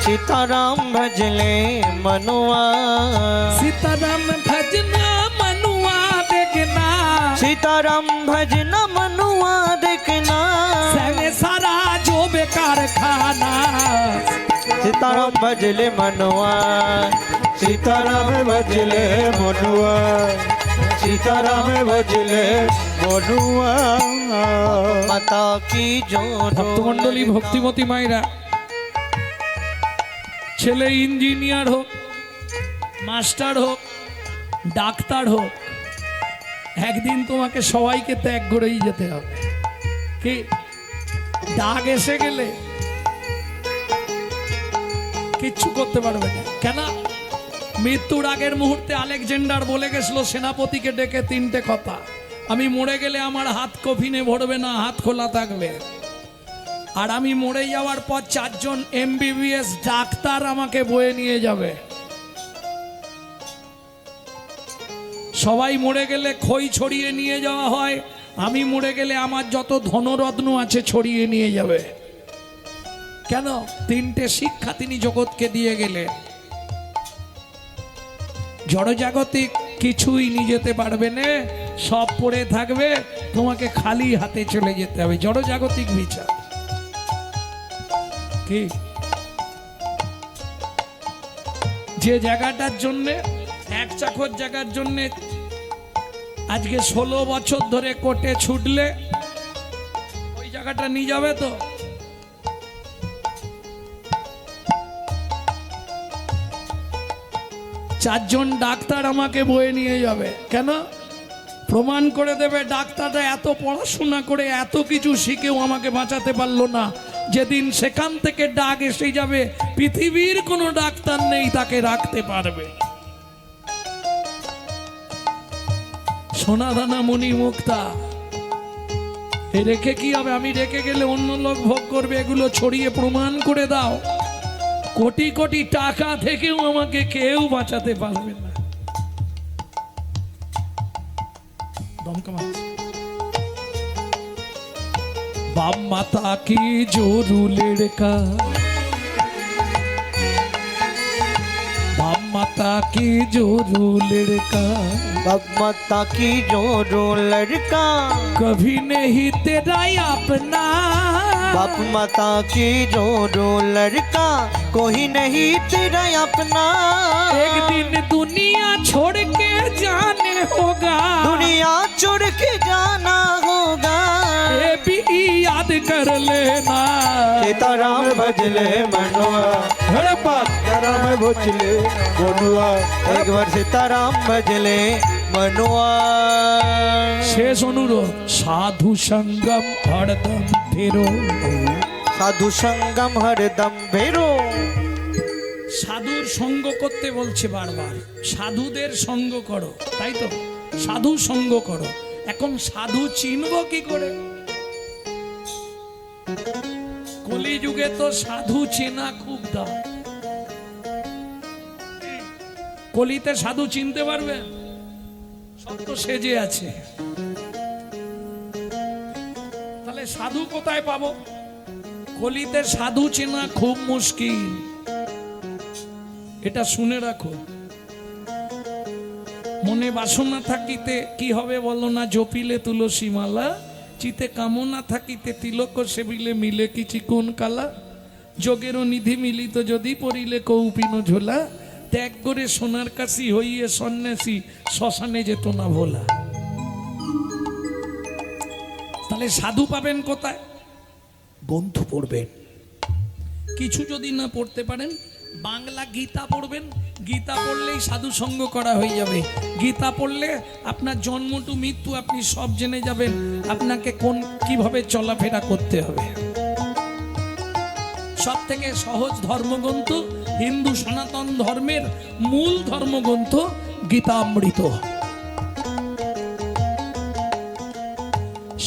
सीताराम भजले मनुआ। सीताराम भजना मनुआ देखना। सीताराम भजना मनुआ देखना। संगे सारा जो बेकार खाना। सीताराम भजले मनुआ। सीताराम भजले मनुआ। सीताराम भजले मनुआ। माता की जो ভক্তমণ্ডলী, ভক্তিমতী মায়েরা, ছেলে ইঞ্জিনিয়ার হোক, মাস্টার হোক, ডাক্তার হোক, একদিন তোমাকে সবাইকে ত্যাগ করেই যেতে হবে। কি ডাক এসে গেলে কিচ্ছু করতে পারবে না। কেন? মৃত্যুর আগের মুহূর্তে আলেকজান্ডার বলে গেছিল সেনাপতিকে ডেকে তিনটে কথা, আমি মরে গেলে আমার হাত কফিনে ভরবে না, হাত খোলা থাকবে। আর আমি মরে যাওয়ার পর 4 জন MBBS ডাক্তার আমাকে বয়ে নিয়ে যাবে। সবাই মরে গেলে খই ছড়িয়ে নিয়ে যাওয়া হয়, আমি মরে গেলে আমার যত ধনরত্ন আছে ছড়িয়ে নিয়ে যাবে। কেন? 3টে শিক্ষা তিনি জগৎকে দিয়ে গেলে। জড়জাগতিক কিছুই নিয়ে যেতে পারবে না, সব পড়ে থাকবে, তোমাকে খালি হাতে চলে যেতে হবে। জড়জাগতিক বিচার কি? যে জায়গাটার জন্যে, এক চাকর জায়গার জন্যে আজকে 16 বছর ধরে কোর্টে ছুটলে ওই জায়গাটা নিয়ে যাবে তো? চারজন ডাক্তার আমাকে বয়ে নিয়ে যাবে। কেন? প্রমাণ করে দেবে ডাক্তাররা এত পড়াশোনা করে এত কিছু শিখেও আমাকে বাঁচাতে পারলো না। যেদিন সেখান থেকে ডাক এসে যাবে, পৃথিবীর কোনো ডাক্তার নেই তাকে রাখতে পারবে। সোনাদানা মণি মুক্তা এ রেখে কি হবে? আমি রেখে গেলে অন্য লোক ভোগ করবে। এগুলো ছড়িয়ে প্রমাণ করে দাও। কোটি কোটি টাকা থেকেও আমাকে কেউ বাঁচাতে পারবে না। बाप माता की जोरू लड़का, बाप माता की जोरू लड़का बाप माता की जोरू लड़का कभी नहीं तेरा अपना बाप माता की जोरू लड़का कोई नहीं तेरा अपना एक दिन दुनिया छोड़ के जाने होगा दुनिया छोड़ के जाना होगा ये भी याद कर लेना सीताराम भजले मनुआ हरे पास सीताराम भजले मनुआ एक बार सीताराम भजले मनुआ शेष अनुरोध साधु संगम हरदम फेरो साधु संगम हरदम भेरो সাধুর সঙ্গ করতে বলছে বারবার সাধুদের সঙ্গ করো তাই তো সাধু সঙ্গ করো এখন সাধু চিনবো কি করে কলিযুগে তো সাধু চেনা খুব দাম কলিতে সাধু চিনতে পারবে সব তো সেজে আছে তাহলে সাধু কোথায় পাবো কলিতে সাধু চেনা খুব মুশকিল এটা শুনে রাখো মনে বাসনা থাকিতে কি হবে বলো না জপিলে তুলসী মালা চিতে কামনা থাকিতে তিলক সেবিলে মিলে কি চিকন কালা যোগেরও নিধি মিলিত যদি পড়িলে কৌপিন ঝোলা ত্যাগ করে সোনার কাশি হইয়ে সন্ন্যাসী শ্মশানে যেত না ভোলা তাহলে সাধু পাবেন কোথায় গ্রন্থ পড়বেন কিছু যদি না পড়তে পারেন বাংলা গীতা পড়বেন গীতা পড়লেই সাধু সঙ্গ করা হয়ে যাবে গীতা পড়লে আপনার জন্ম টু মৃত্যু আপনি সব জেনে যাবেন আপনাকে কোন কিভাবে চলাফেরা করতে হবে সব থেকে সহজ ধর্মগ্রন্থ হিন্দু সনাতন ধর্মের মূল ধর্মগ্রন্থ গীতামৃত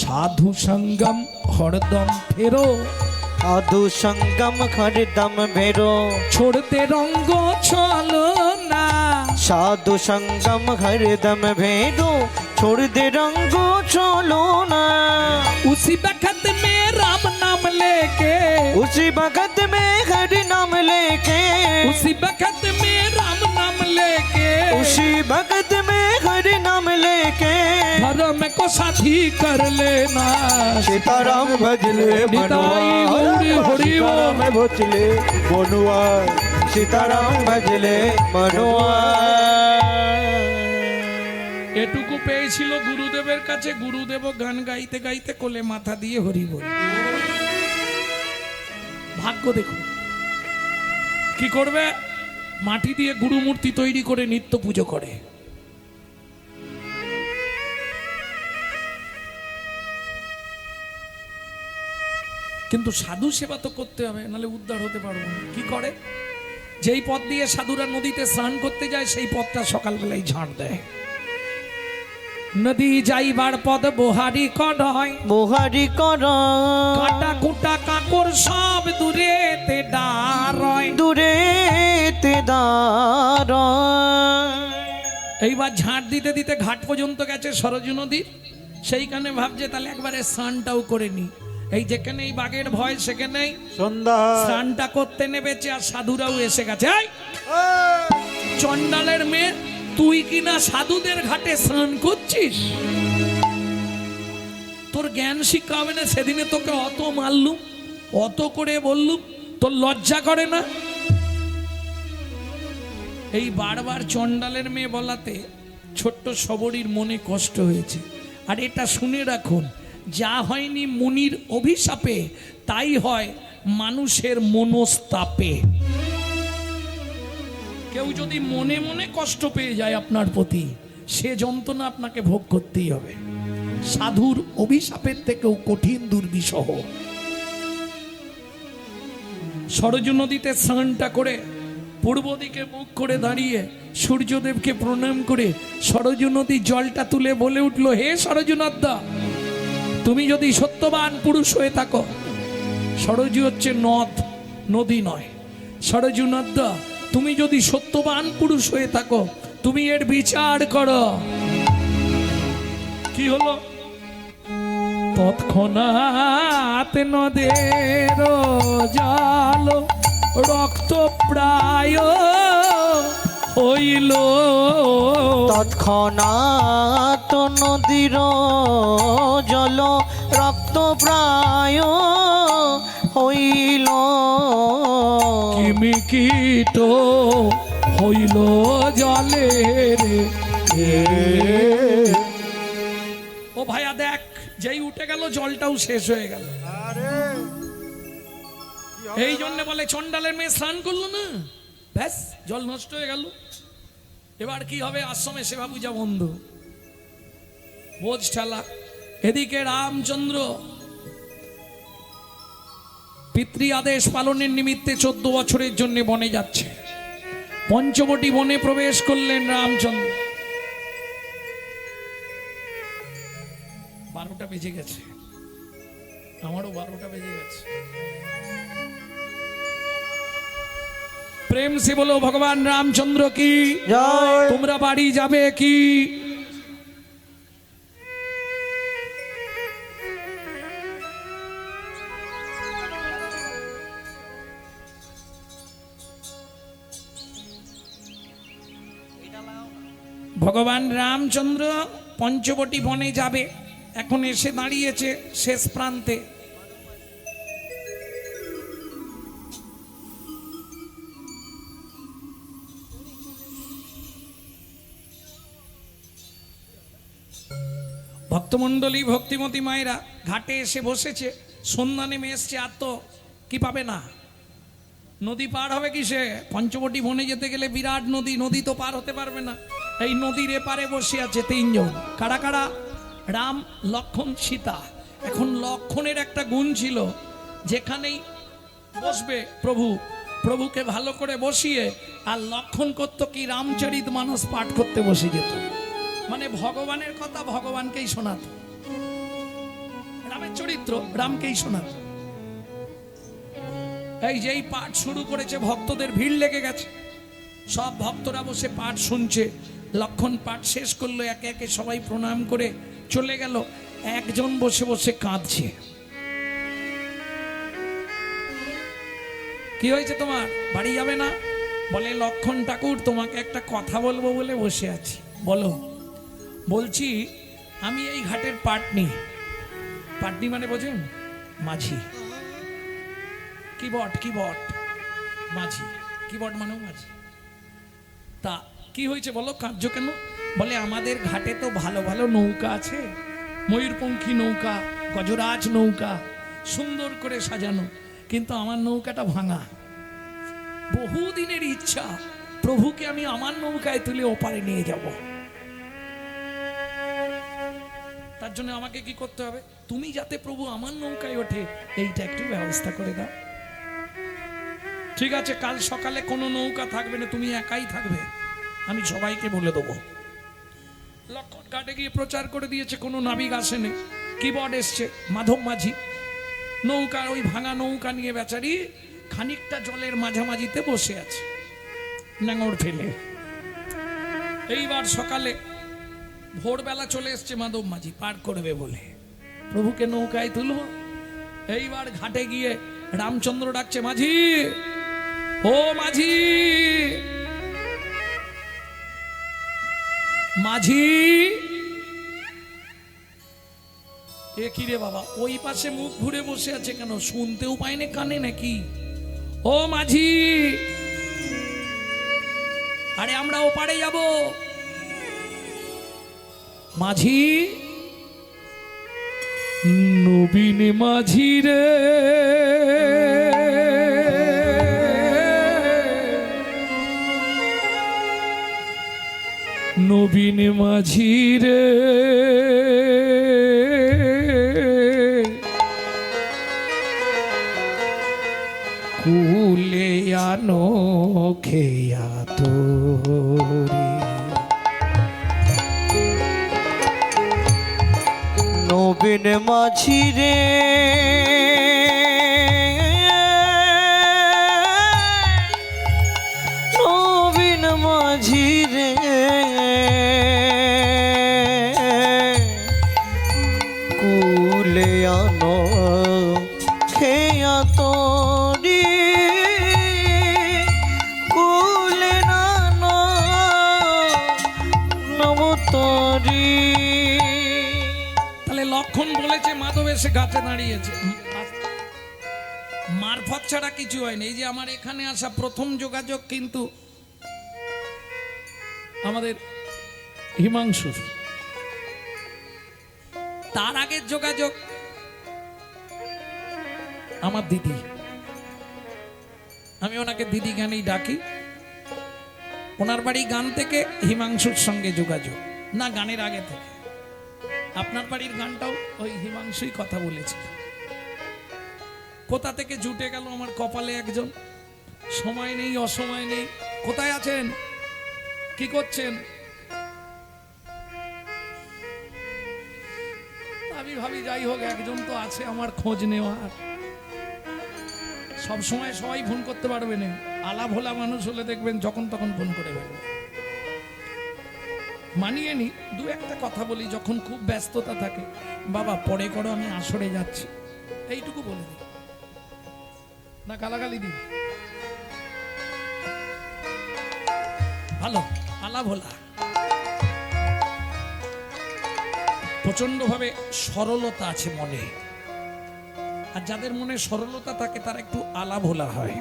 সাধু সঙ্গম হরদম ফেরো साधु संगम हरदम भेरो छोड़ते रंग चलो ना साधु संगम हरदम भेरो छोड़ दे रंगो चलो ना उसी वक्त में राम नाम लेके उसी भगत में हरि नाम लेके उसी वक्त में राम नाम लेके उसी भगत में हरि नाम लेके धर्म को साथी कर लेना सीताराम भजले निताई गौरी हरि बोल। सीताराम भजले मनुआ सीताराम भजले मनुआ এটুকু পেয়েছিল গুরুদেবের কাছে গুরুদেব গান গাইতে গাইতে কোলে মাথা দিয়ে হরি বল ভাগ্য দেখো কি করবে মাটি দিয়ে গুরু মূর্তি তৈরি করে নিত্য পুজো করে কিন্তু সাধু সেবা তো করতে হবে নাহলে উদ্ধার হতে পারবো না কি করে যেই পথ দিয়ে সাধুরা নদীতে স্নান করতে যায় সেই পথটা সকালবেলায় ঝাড় দেয় নদী যাইবার পথ বোহারি কড়াই बोहारी करो কাটা কুটা কাকর সব দূরেতে ডারয় दूरे तेदार এইবার ঝাড় দিতে দিতে ঘাট পর্যন্ত গেছে সরজু নদীর সেইখানে ভাবছে তাহলে একবারে স্নানটাও করে নি এই যেখানে এই বাঘের ভয় সেখানেই সন্ধ্যা স্নানটা করতে নেমেছে আর সাধুরাও এসে গেছে এই চন্ডালের মেয়ে তুই কিনা সাধুদের ঘাটে স্নান করছিস তোর জ্ঞান শিক্ষা হবে না সেদিনে তোকে অত মারলুম অত করে বললুম তোর লজ্জা করে না এই বারবার চন্ডালের মেয়ে বলাতে ছোট্ট সবরীর মনে কষ্ট হয়েছে আর এটা শুনে রাখুন যা হয়নি মুনির অভিশাপে তাই হয় মানুষের মনস্তাপে কেউ যদি মনে মনে কষ্ট পেয়ে যায় আপনার প্রতি সে যন্ত্রণা আপনাকে ভোগ করতেই হবে সাধুর অভিশাপের থেকেও কঠিন দুর্বিষহ সরজু নদীতে স্নানটা করে পূর্ব দিকে মুখ করে দাঁড়িয়ে সূর্যদেবকে প্রণাম করে সরজু নদীর জলটা তুলে বলে উঠল হে সরজুনাথদা তুমি যদি সত্যবান পুরুষ হয়ে থাকো সরজু হচ্ছে নদ নদী নয় সরজুনাথদা তুমি যদি সত্যবান পুরুষ হয়ে থাকো তুমি এর বিচার করো কি হলো তৎক্ষণাৎ নদের জল রক্ত প্রায় হইল তৎক্ষণাৎ নদীর জল রক্ত প্রায় হইল কিমিকিত হইল জলে রে। ও ভাইয়া দেখ, যেই উঠে গেল জলটাও শেষ হয়ে গেল। এই জন্য বলে চন্ডালের মেয়ে স্নান করলো না, ব্যাস জল নষ্ট হয়ে গেল। এবার কি হবে? আশ্রমে সেবা পূজা বন্ধ, বোঝ ঠেলা। এদিকে রামচন্দ্র পিতৃ আদেশ পালনের নিমিত্তে 14 বছরের জন্য বনে যাচ্ছে। পঞ্চবটি বনে প্রবেশ করলেন রামচন্দ্র। 12টা বেজে গেছে, আমারও 12টা বেজে গেছে। প্রেম সে বলো ভগবান রামচন্দ্র কি জয়। তোমরা বাড়ি যাবে কি? ভগবান রামচন্দ্র পঞ্চবটি বনে যাবে, এখন এসে দাঁড়িয়েছে শেষ প্রান্তে। ভক্তমণ্ডলী ভক্তিমতী মায়েরা ঘাটে এসে বসেছে, সন্ধ্যা নেমে এসছে। আর তো কি পাবে না, নদী পার হবে কিসে? পঞ্চবটি বনে যেতে গেলে বিরাট নদী, নদী তো পার হতে পারবে না। এই নদীর এপারে বসে আছে 3 জন। কারা কারা? রাম, লক্ষ্মণ, সীতা। এখন লক্ষ্মণের একটা গুণ ছিল, যেখানেই বসবে প্রভুকে ভালো করে বসিয়ে, আর লক্ষ্মণ করতো কি, রামচরিত মানস পাঠ করতে বসে যেত। মানে ভগবানের কথা ভগবানকেই শোনাত, রামের চরিত্র রামকেই শোনাত। এই যেই পাঠ শুরু করেছে, ভক্তদের ভিড় লেগে গেছে। সব ভক্তরা বসে পাঠ শুনছে। লক্ষ্মণ পাঠ শেষ করলো, একে একে সবাই প্রণাম করে চলে গেল। একজন বসে বসে কাঁদছে। কি হয়েছে তোমার? বাড়ি যাবে না? বলে লক্ষ্মণ ঠাকুর, তোমাকে একটা কথা বলবো বলে বসে আছি। বলো। বলছি, আমি এই ঘাটের পাটনি। পাটনি মানে বোঝেন? মাঝি। কি বট মাঝি, কি বট মানেও মাঝি। তা কি হয়েছে বলো, কার্য কেন? বলে আমাদের ঘাটে তো ভালো ভালো নৌকা আছে, ময়ূরপঙ্খী নৌকা, গজরাজ নৌকা, সুন্দর করে সাজানো, কিন্তু আমার নৌকাটা ভাঙা। বহুদিনের ইচ্ছা, প্রভুকে আমি আমার নৌকায় তুলে ওপারে নিয়ে যাব। তার জন্য আমাকে কি করতে হবে? তুমি যাতে প্রভু আমার নৌকায় ওঠে, এইটা একটু ব্যবস্থা করে দাও। ঠিক আছে, কাল সকালে কোনো নৌকা থাকবে না, তুমি একাই থাকবে, আমি সবাইকে বলে দেবো। লক্ষ্মণ ঘাটে গিয়ে প্রচার করে দিয়েছে, কোনো নাবিক আসেনি। কিবোর্ড এসছে, মাধব মাঝি নৌকা, ওই ভাঙা নৌকা নিয়ে বেচারি খানিকটা জলের মাঝামাঝিতে বসে আছে, নাঙড় ফেলে। এইবার সকালে ভোরবেলা চলে এসছে মাধব মাঝি পার করবে বলে, প্রভুকে নৌকায় তুলব। এইবার ঘাটে গিয়ে রামচন্দ্র ডাকছে, মাঝি, ও মাঝি, মাঝি। এ কি রে বাবা, ওই পাশে মুখ ঘুরে বসে আছে কেন? শুনতেও পায়নি কানে নাকি? ও মাঝি, আরে আমরা ওপারে যাব। মাঝি, নবীন মাঝি রে, নবীন মাঝি রে, কুলে আনো খেয়া তোরে। নবীন মাঝি রে, নবীন মাঝি রে, কুলে আনো খেয়া তোরি, কুলে আনো ঘাটে দাঁড়িয়েছে। মারফত ছাড়া কিছু হয়নি। এই যে আমার এখানে আসা প্রথম যোগাযোগ কিন্তু আমাদের হিমাংশুর, তার আগের যোগাযোগ আমার দিদি। আমি ওনাকে দিদি গানেই ডাকি। ওনার বাড়ি গান থেকে হিমাংশুর সঙ্গে যোগাযোগ, না গানের আগে থেকে। আপনার বাড়ির গানটাও ওই হিমাংশুই কথা বলেছিল। কোথা থেকে জুটে গেল আমার কপালে একজন। সময় নেই, অসময় নেই। কোথায় আছেন, কি করছেন? আমি ভাবি যাই হোক, একজন তো আছে আমার খোঁজ নেওয়ার। সব সময় সবাই ফোন করতে পারবে না। আলা ভোলা মানুষ হলে দেখবেন যখন তখন ফোন করে ফেলবে। মানিয়ে নি, দু একটা কথা বলি যখন খুব ব্যস্ততা থাকে। বাবা পরে করো, আমি আসরে যাচ্ছি, এইটুকু বলে দিই, না গালাগালি দিই। ভালো আলা ভোলা, প্রচন্ড ভাবে সরলতা আছে মনে। আর যাদের মনে সরলতা থাকে তারা একটু আলা ভোলা হয়।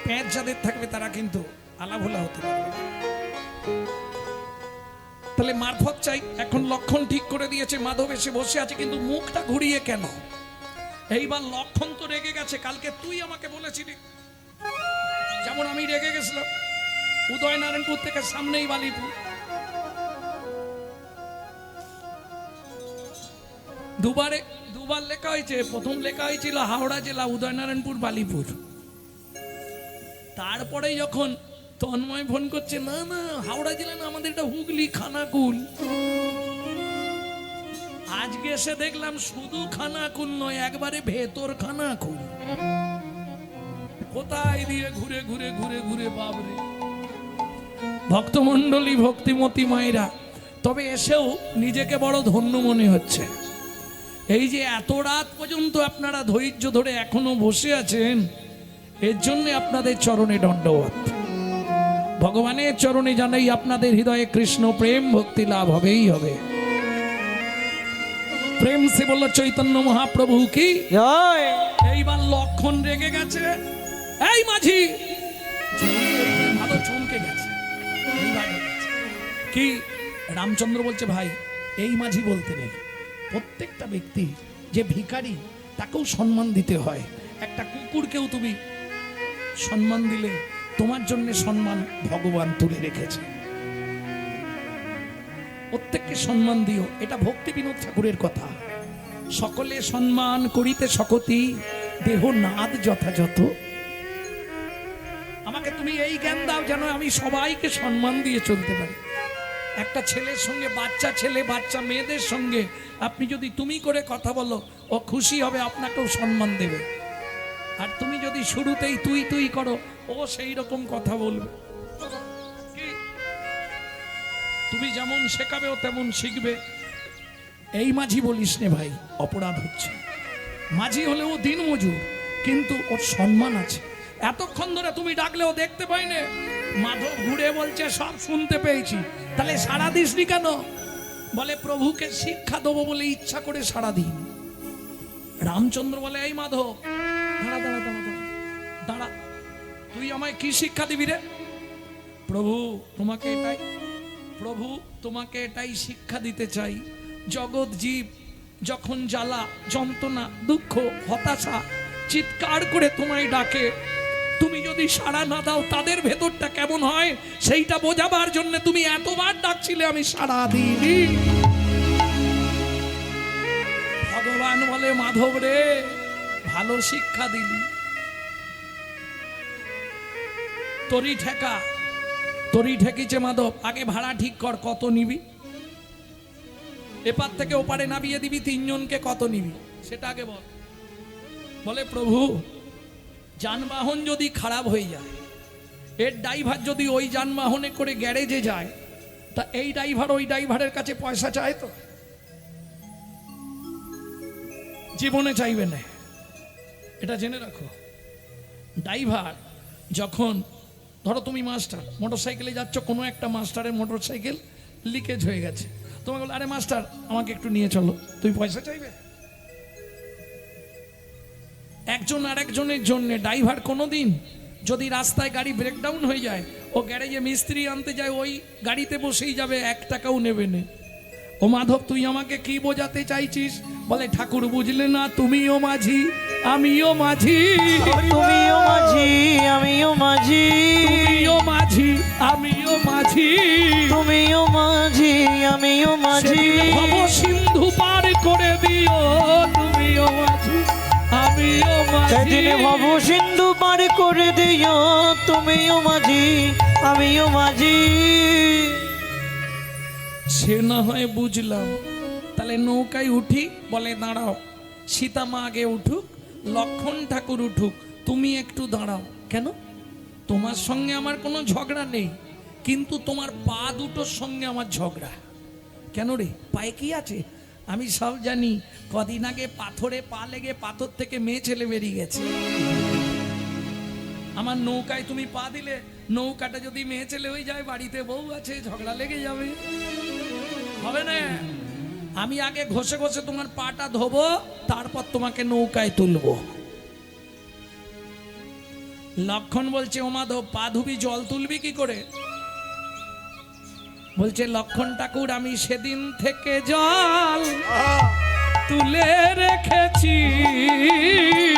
প্যাঁচ যাদের থাকবে তারা কিন্তু আলা ভোলা হতে পারবে না। তাহলে মারফত চাই। এখন লক্ষণ ঠিক করে দিয়েছে, মাধব এসে বসে আছে, কিন্তু মুখটা ঘুরিয়ে কেন? এইবার লক্ষণ তো রেগে গেছে। কালকে তুই আমাকে বলেছিলি, যেমন আমি রেগে গেছিলাম। উদয়নারায়ণপুর থেকে সামনেই বালিপুর, দুবার লেখা হয়েছে। প্রথম লেখা হয়েছিল হাওড়া জেলা, উদয়নারায়ণপুর, বালিপুর। তারপরে যখন তন্ময় ফোন করছে, না না হাওড়া জেলা না, আমাদের এটা হুগলি, খানাকুল। আজকে এসে দেখলাম শুধু খানাকুল নয়, একবারে ভেতর খানাকুল। কোথায় দিয়ে ঘুরে ঘুরে ঘুরে ঘুরে, বাবরে। ভক্তমণ্ডলী, ভক্তিমতী মায়েরা, তবে এসেও নিজেকে বড় ধন্য মনে হচ্ছে। এই যে এত রাত পর্যন্ত আপনারা ধৈর্য ধরে এখনো বসে আছেন, এর জন্য আপনাদের চরণে দণ্ডবত। ভগবানের চরণে জানাই আপনাদের হৃদয়ে কৃষ্ণ প্রেম ভক্তি লাভ হবেই হবে। প্রেম সে বলল চৈতন্য মহাপ্রভু কি জয়। এইবার লক্ষণ রেগে গেছে। এই মাঝি, ভালো চমকে গেছে। এইবার কি রামচন্দ্র বলছে, ভাই এই মাঝি বলতে নেই। প্রত্যেকটা ব্যক্তি যে ভিখারি তাকেও সম্মান দিতে হয়। একটা কুকুরকেও তুমি সম্মান দিলে তোমার জন্য সম্মান ভগবান তুলে রেখেছে। প্রত্যেককে সম্মান দিও, এটা ভক্তি বিনোদ ঠাকুরের কথা। সকলে সম্মান করিতে সকতি, দেহ নাদ যথাযথ। আমাকে তুমি এই জ্ঞান দাও যেন আমি সবাইকে সম্মান দিয়ে চলতে পারি। একটা ছেলের সঙ্গে, বাচ্চা ছেলে বাচ্চা মেয়েদের সঙ্গে আপনি যদি তুমি করে কথা বলো, ও খুশি হবে, আপনাকেও সম্মান দেবে। আর তুমি যদি শুরুতেই তুই তুই করো, ও সেই রকম কথা বলবে। তুমি যেমন শেখাবে ও তেমন শিখবে। এই মাঝি বলিস নে ভাই, অপরাধ হচ্ছে। মাঝি হলেও দিন মজুর, কিন্তু ওর সম্মান আছে। এতক্ষণ ধরে তুমি ডাকলেও দেখতে পাই না। মাধব ঘুরে বলছে সব শুনতে পেয়েছি। তাহলে সাড়া দিসনি কেন? বলে প্রভুকে শিক্ষা দেবো বলে ইচ্ছা করে সাড়া দিন। রামচন্দ্র বলে, এই মাধব দাঁড়া দাঁড়া দাঁড়া দাঁড়া দাঁড়া, তুই আমায় কি শিক্ষা দিবি রে? প্রভু তোমাকে এটাই শিক্ষা দিতে চাই। জগৎ জীব যখন জ্বালা যন্ত্রণা দুঃখ হতাশা চিৎকার করে তোমায় ডাকে, তুমি যদি সাড়া না দাও তাদের ভেতরটা কেমন হয় সেইটা বোঝাবার জন্য তুমি এতবার ডাকছিলে, আমি সাড়া দিইনি। ভগবান বলে, মাধব রে ভালো শিক্ষা দিলি। তরি ঠেকিছে মাধব। আগে ভাড়া ঠিক কর, কত নিবি? এপার থেকে ওপারে নামিয়ে দিবি 3 জনকে, কত নিবি সেটা আগে বল। বলে প্রভু যানবাহন যদি খারাপ হয়ে যায়, এর ড্রাইভার যদি ওই যানবাহনে করে গ্যারেজে যায়, তা এই ড্রাইভার ওই ড্রাইভারের কাছে পয়সা চায় তো? জীবনে চাইবে না, এটা জেনে রাখো। ড্রাইভার যখন, ধরো তুমি মাস্টার, মোটরসাইকেলে যাচ্ছ, কোনো একটা মাস্টারের মোটরসাইকেল লিকেজ হয়ে গেছে, তোমাকে বলো, আরে মাস্টার আমাকে একটু নিয়ে চলো, তুই পয়সা চাইবে? একজন আরেকজনের জন্য ড্রাইভার কোনোদিন যদি রাস্তায় গাড়ি ব্রেকডাউন হয়ে যায়, ও গ্যারেজে মিস্ত্রি আনতে যায়, ওই গাড়িতে বসেই যাবে, 1 টাকাও নেবে না। ও মাধব তুই আমাকে কি বোঝাতে চাইছিস? বলে ঠাকুর বুঝলে না, তুমিও মাঝি আমিও মাঝি, তুমিও মাঝি আমিও মাঝি, তুমিও মাঝি আমিও মাঝি, তুমিও মাঝি আমিও মাঝি, ভব সিন্ধু পার করে দিও, তুমিও মাঝি আমিও মাঝি। সেদিন ভব সিন্ধু পার করে দিও, তুমিও মাঝি আমিও মাঝি। সে না হয় বুঝলাম, তাহলে নৌকায় উঠি? বলে দাঁড়াও, সীতা মা আগে উঠুক, লক্ষণ ঠাকুর উঠুক, তুমি একটু দাঁড়াও। কেন? তোমার সঙ্গে আমার কোনো ঝগড়া নেই, কিন্তু তোমার পা দুটোর সঙ্গে আমার ঝগড়া। কেন রে, পায়ে কি আছে? আমি সব জানি। কদিন আগে পাথরে পা লেগে পাথর থেকে মেয়ে ছেলে বেরিয়ে গেছে। আমার নৌকায় তুমি পা দিলে, নৌকাটা যদি মেয়ে ছেলে হয়ে যায়, বাড়িতে বউ আছে, ঝগড়া লেগে যাবে, হবে না? আমি আগে ঘষে ঘষে তোমার পাটা ধোবো, তারপর তোমাকে নৌকায় তুলবো। লক্ষণ বলছে, ও মাধব পা ধুবি, জল তুলবি কি করে? বলছে, লক্ষণ ঠাকুর আমি সেদিন থেকে জল তুলে রেখেছি,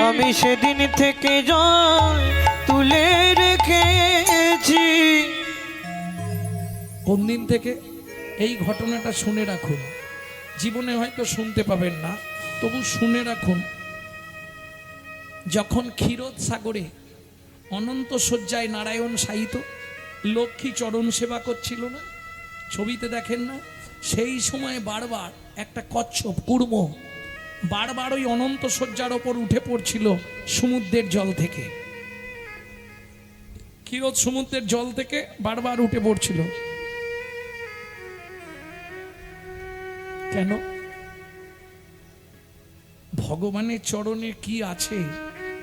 আমি সেদিন থেকে জল তুলে রেখেছি। কোন দিন থেকে? এই ঘটনাটা শুনে রাখুন, জীবনে হয়তো শুনতে পাবেন না, তবু শুনে রাখুন। যখন ক্ষীরোদ সাগরে অনন্ত শয্যায় নারায়ণ শায়িত, লক্ষ্মী চরণ সেবা করছিল না, ছবিতে দেখেন না? সেই সময় বারবার একটা কচ্ছপ কুর্ম বারবার ওই অনন্ত শয্যার ওপর উঠে পড়ছিল সমুদ্রের জল থেকে। ক্ষীরোদ সমুদ্রের জল থেকে বারবার উঠে পড়ছিল। কেন? ভগবানের চরণে কি আছে,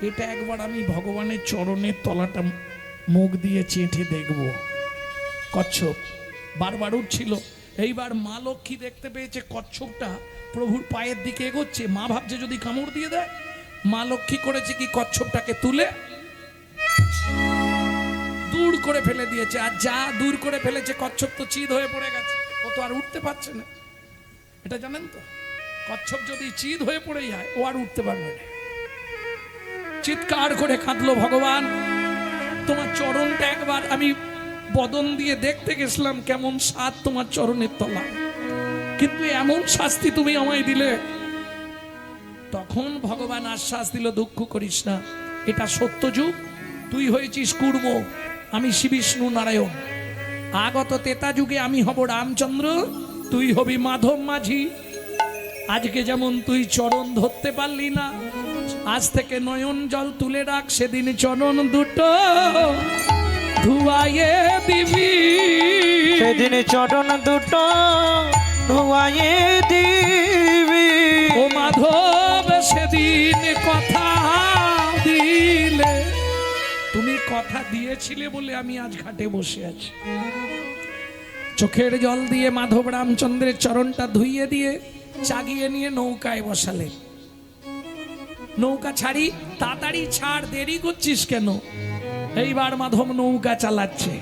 এটা একবার আমি ভগবানের চরণের তলাটা মুখ দিয়ে চেটে দেখব। কচ্ছপ বারবার উঠছিল, এইবার মা লক্ষ্মী দেখতে পেয়েছে কচ্ছপটা প্রভুর পায়ের দিকে এগোচ্ছে। মা ভাবছে যদি কামড় দিয়ে দেয়, মা লক্ষ্মী করেছে কি, কচ্ছপটাকে তুলে দূর করে ফেলে দিয়েছে। আর যা দূর করে ফেলেছে, কচ্ছপ তো চিৎ হয়ে পড়ে গেছে, ও তো আর উঠতে পারছে না। এটা জানেন তো, কচ্ছপ যদি চিৎ হয়ে পড়ে যায়, ও আর উঠতে পারবে না। চিৎকার করে কাঁদলো, ভগবান তোমার চরণটা একবার আমি বদন দিয়ে দেখতে গেছিলাম, কেমন স্বাদ তোমার চরণের তলা, কিন্তু এমন শাস্তি তুমি আমায় দিলে। তখন ভগবান আশ্বাস দিল, দুঃখ করিস না, এটা সত্য যুগ, তুই হয়েছিস কুর্ম, আমি শ্রী বিষ্ণু নারায়ণ। আগত তেতা যুগে আমি হব রামচন্দ্র, তুই হবি মাধব মাঝি। আজকে যেমন তুই চরণ ধরতে পারলি না, আজ থেকে নয়ন জল তুলে রাখ, সেদিন চরণ দুটো ধুয়াইয়ে দিবি, সেদিন চরণ দুটো ধুয়াইয়ে দিবি। ও মাধব সেদিন কথা দিলে, তুমি কথা দিয়েছিলে বলে আমি আজ ঘাটে বসে আছি। চোখের জল দিয়ে মাধব রামচন্দ্রের চরণটা ধুইয়ে দিয়ে চাগিয়ে নিয়ে নৌকায় বসালে। নৌকা ছাড়ি, তাড়াতাড়ি ছাড়, দেরি করছিস কেন? এইবার মাধব নৌকা চালাচ্ছে।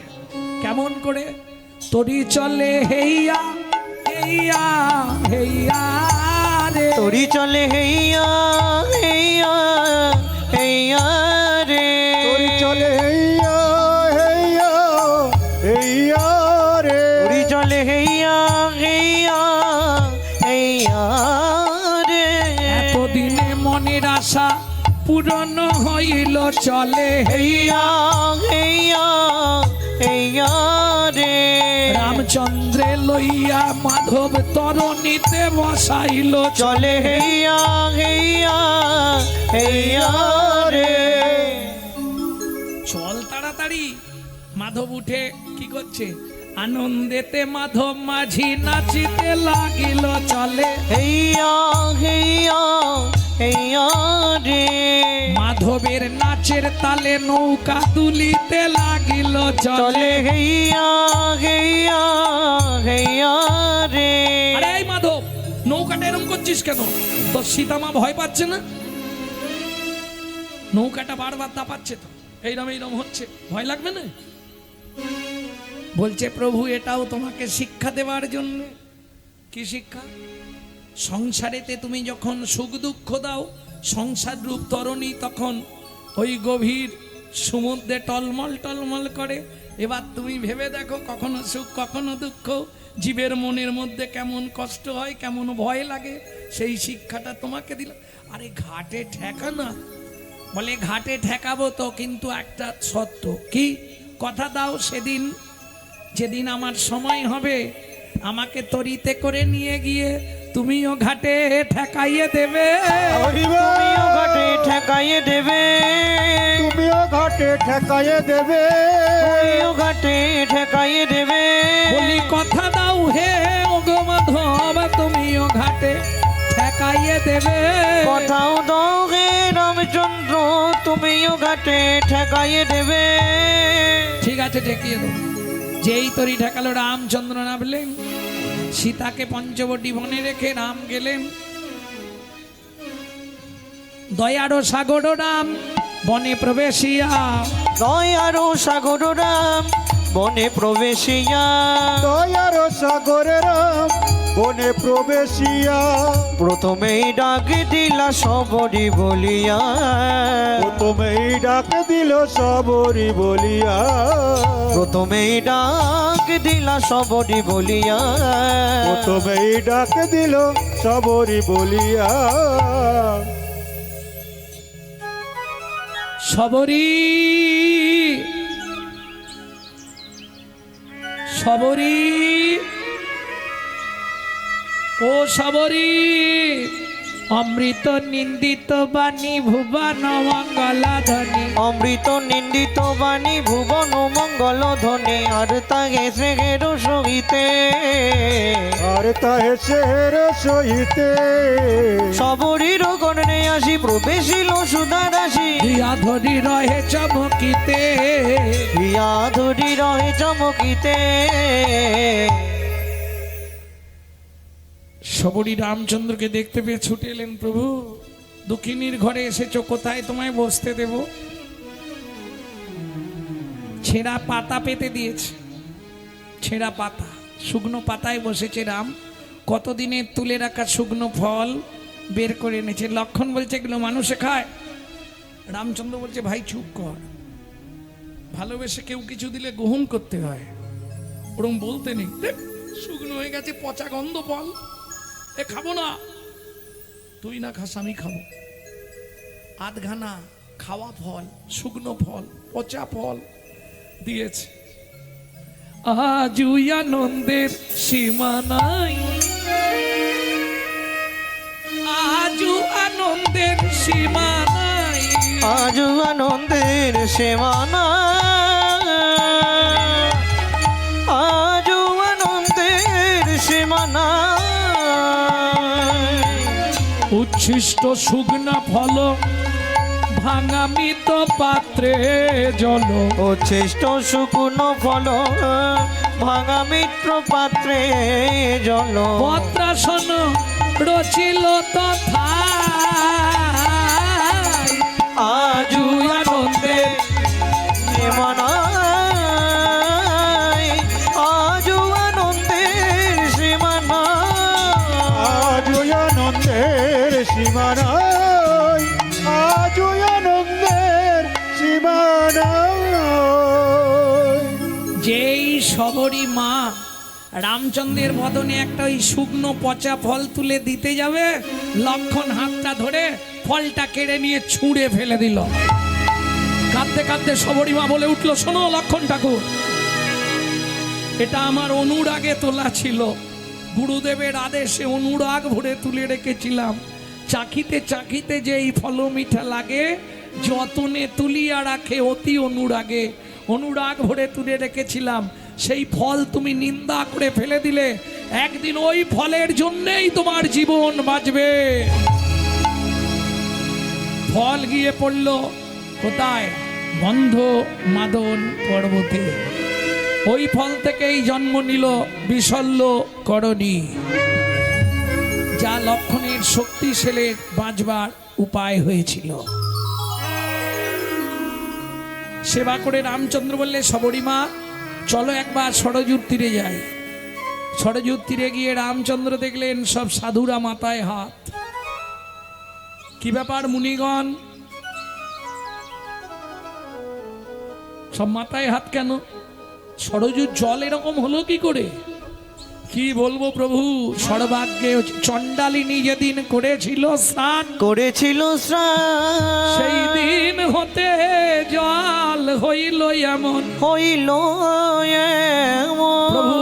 কেমন করে? তরি চলে হেইয়া হেইয়া হেইয়া রে, তোরি চলে হেইয়া হেইয়া হেইয়া রে, তোরি চলে হেইয়া হেইয়া হেইয়া রে, তোরি চলে হেইয়া হেইয়া হেইয়া রে। এতদিনে মনের আশা পূরণ হইল, চলে হেইয়া হেইয়া হেইয়া রে, রামচন্দ্রে লইয়া মাধব তরণীতে বসাইল, চলে হেইয়া হেইয়া হেইয়া রে। চল তাড়াতাড়ি। মাধব উঠে কি করছে? আনন্দেতে মাধব মাঝি নাচিতে লাগিল, চলে হেইয়া হেইয়া হেইয়া রে, মাধবের নাচ নাচের তালে নৌকা তুলিতে লাগিল চলে। চলে হেইয়া হেইয়া হেইয়া রে। আরে এই মাধব, নৌকাটা এরকম করছিস কেন? তো সীতামা ভয় পাচ্ছে না? নৌকাটা বারবার দাপাচ্ছে তো, এইরম হচ্ছে, ভয় লাগবে না? বলছে প্রভু এটাও তোমাকে শিক্ষা দেওয়ার জন্য। কি শিক্ষা? সংসারেতে তুমি যখন সুখ দুঃখ দাও, সংসার রূপ তরণী তখন ওই গভীর সমুদ্রে টলমল টলমল করে। এবার তুমি ভেবে দেখো, কখনো সুখ কখনো দুঃখ, জীবের মনের মধ্যে কেমন কষ্ট হয়, কেমন ভয় লাগে, সেই শিক্ষাটা তোমাকে দিলাম। আরে ঘাটে ঠেকা না, বলে ঘাটে ঠেকাবো তো, কিন্তু একটা সত্য কি কথা দাও, সেদিন যেদিন আমার সময় হবে আমাকে তরিতে করে নিয়ে গিয়ে তুমিও ঘাটে ঠেকাইয়ে দেবে। তুমিও ঘাটে ঠেকাইয়ে দেবে। তুমিও ঘাটে ঠেকাইয়ে দেবে। তুমিও ঘাটে ঠেকাইয়ে দেবে। বলি কথা দাও হে ওগো মাধব, তুমিও ঘাটে ঠেকাইয়ে দেবে। কথাও দাও হে রামচন্দ্র, তুমিও ঘাটে ঠেকাইয়ে দেবে। ঠিক আছে, ঠেকিয়ে দেবো। যেই তরি ঠেকালো, রামচন্দ্র নামলেন, সীতাকে পঞ্চবটি বনে রেখে রাম গেলেন। দয়ারো সাগর রাম বনে প্রবেশিয়া। দয়ারো সাগর রাম বনে প্রবেশিয়া। দয়ার সাগরে রাম বনে প্রবেশিয়া। প্রথমেই ডাক দিলা সবরি বলিয়া। প্রথমেই ডাক দিল সবরি বলিয়া। প্রথমেই ডাক দিলা সবরি বলিয়া। প্রথমেই ডাক দিল সবরি বলিয়া। সবরি সবরি ও সবরি, অমৃত নিন্দিত বাণী ভুবন মঙ্গল ধ্বনি। অমৃত নিন্দিত বাণী ভুবন মঙ্গল ধ্বনি। আর তাহে শ্রেহের সহিতে। আর তাহে সেহের সহিতে। সবরীর গণনে আসি প্রবেশিল সুধা রাশি। হিয়া ধরি রহে চমকিতে। হিয়া ধরি রহে চমকিতে। সবরি রামচন্দ্রকে দেখতে পেয়ে ছুটে এলেন। প্রভু, দুঃখিনীর ঘরে এসেছো, কোথায় তোমায় বসতে দেব? ছেঁড়া পাতা পেতে দিয়েছে, ছেঁড়া পাতা, শুকনো পাতায় বসেছে রাম। কতদিনের তুলে রাখা শুকনো ফল বের করে এনেছে। লক্ষণ বলছে এগুলো মানুষে খায়। রামচন্দ্র বলছে ভাই চুপ কর, ভালোবেসে কেউ কিছু দিলে গ্রহণ করতে হয়, ওরম বলতে নেই। দেখ, শুকনো হয়ে গেছে, পচা গন্ধ ফল, এ খাবো না। তুই না খাস, আমি খাবো। আধখানা খাওয়া ফল, শুকনো ফল, পচা ফল দিয়েছে। আজু আনন্দের সীমা নাই, আজু আনন্দের সীমা নাই। আজ আনন্দের সীমানা। আজ আনন্দের সীমানা। উচ্ছিষ্ট শুকনা ফল ভাঙামিত পাত্রে জল। উচ্ছিষ্ট শুকনো ফল ভাঙা মিত্র পাত্রে জল। পত্রাসন রচিল তথা আজু আনন্দে সীমানায়। আজু আনন্দের সীমানা। আজু আনন্দের সীমানায়। আজু আনন্দের সীমানায়। যেই সবরী মা রামচন্দ্রের বদনে একটা ওই শুকনো পচা ফল তুলে দিতে যাবে, লক্ষণ হাতটা ধরে ফলটা কেড়ে নিয়ে ছুঁড়ে ফেলে দিল। কাঁদতে কাঁদতে সবরী মা বলে উঠলো, শোনো লক্ষণ ঠাকুর, এটা আমার অনুরাগে তোলা ছিল, গুরুদেবের আদেশে অনুরাগ ভরে তুলে রেখেছিলাম। চাখিতে চাখিতে যে এই ফল মিঠা লাগে, যতনে তুলিয়া রাখে অতি অনুরাগে। অনুরাগ ভরে তুলে রেখেছিলাম, সেই ফল তুমি নিন্দা করে ফেলে দিলে, একদিন ওই ফলের জন্যেই তোমার জীবন বাঁচবে। ফল গিয়ে পড়ল কোথায়? গন্ধ মাদন পর্বতে। ওই ফল থেকেই জন্ম নিল বিশল্য করণী, যা লক্ষণের শক্তিশালী বাঁচবার উপায় হয়েছিল। সেবা করে রামচন্দ্র বললে, সবরী মা চলো একবার সরযূর তীরে যাই। সরযূর তীরে গিয়ে রামচন্দ্র দেখলেন সব সাধুরা মাথায় হাত। কি ব্যাপার মুনিগণ, সব মাথায় হাত কেন? সরযূর জল এরকম হলো কি করে? কি বলবো প্রভু, সর্বাগ্যে চণ্ডালিনী যেদিন করেছিল স্নান, করেছিল স্নান, সেই দিন হতে জল হইল এমন। হইল এমন। প্রভু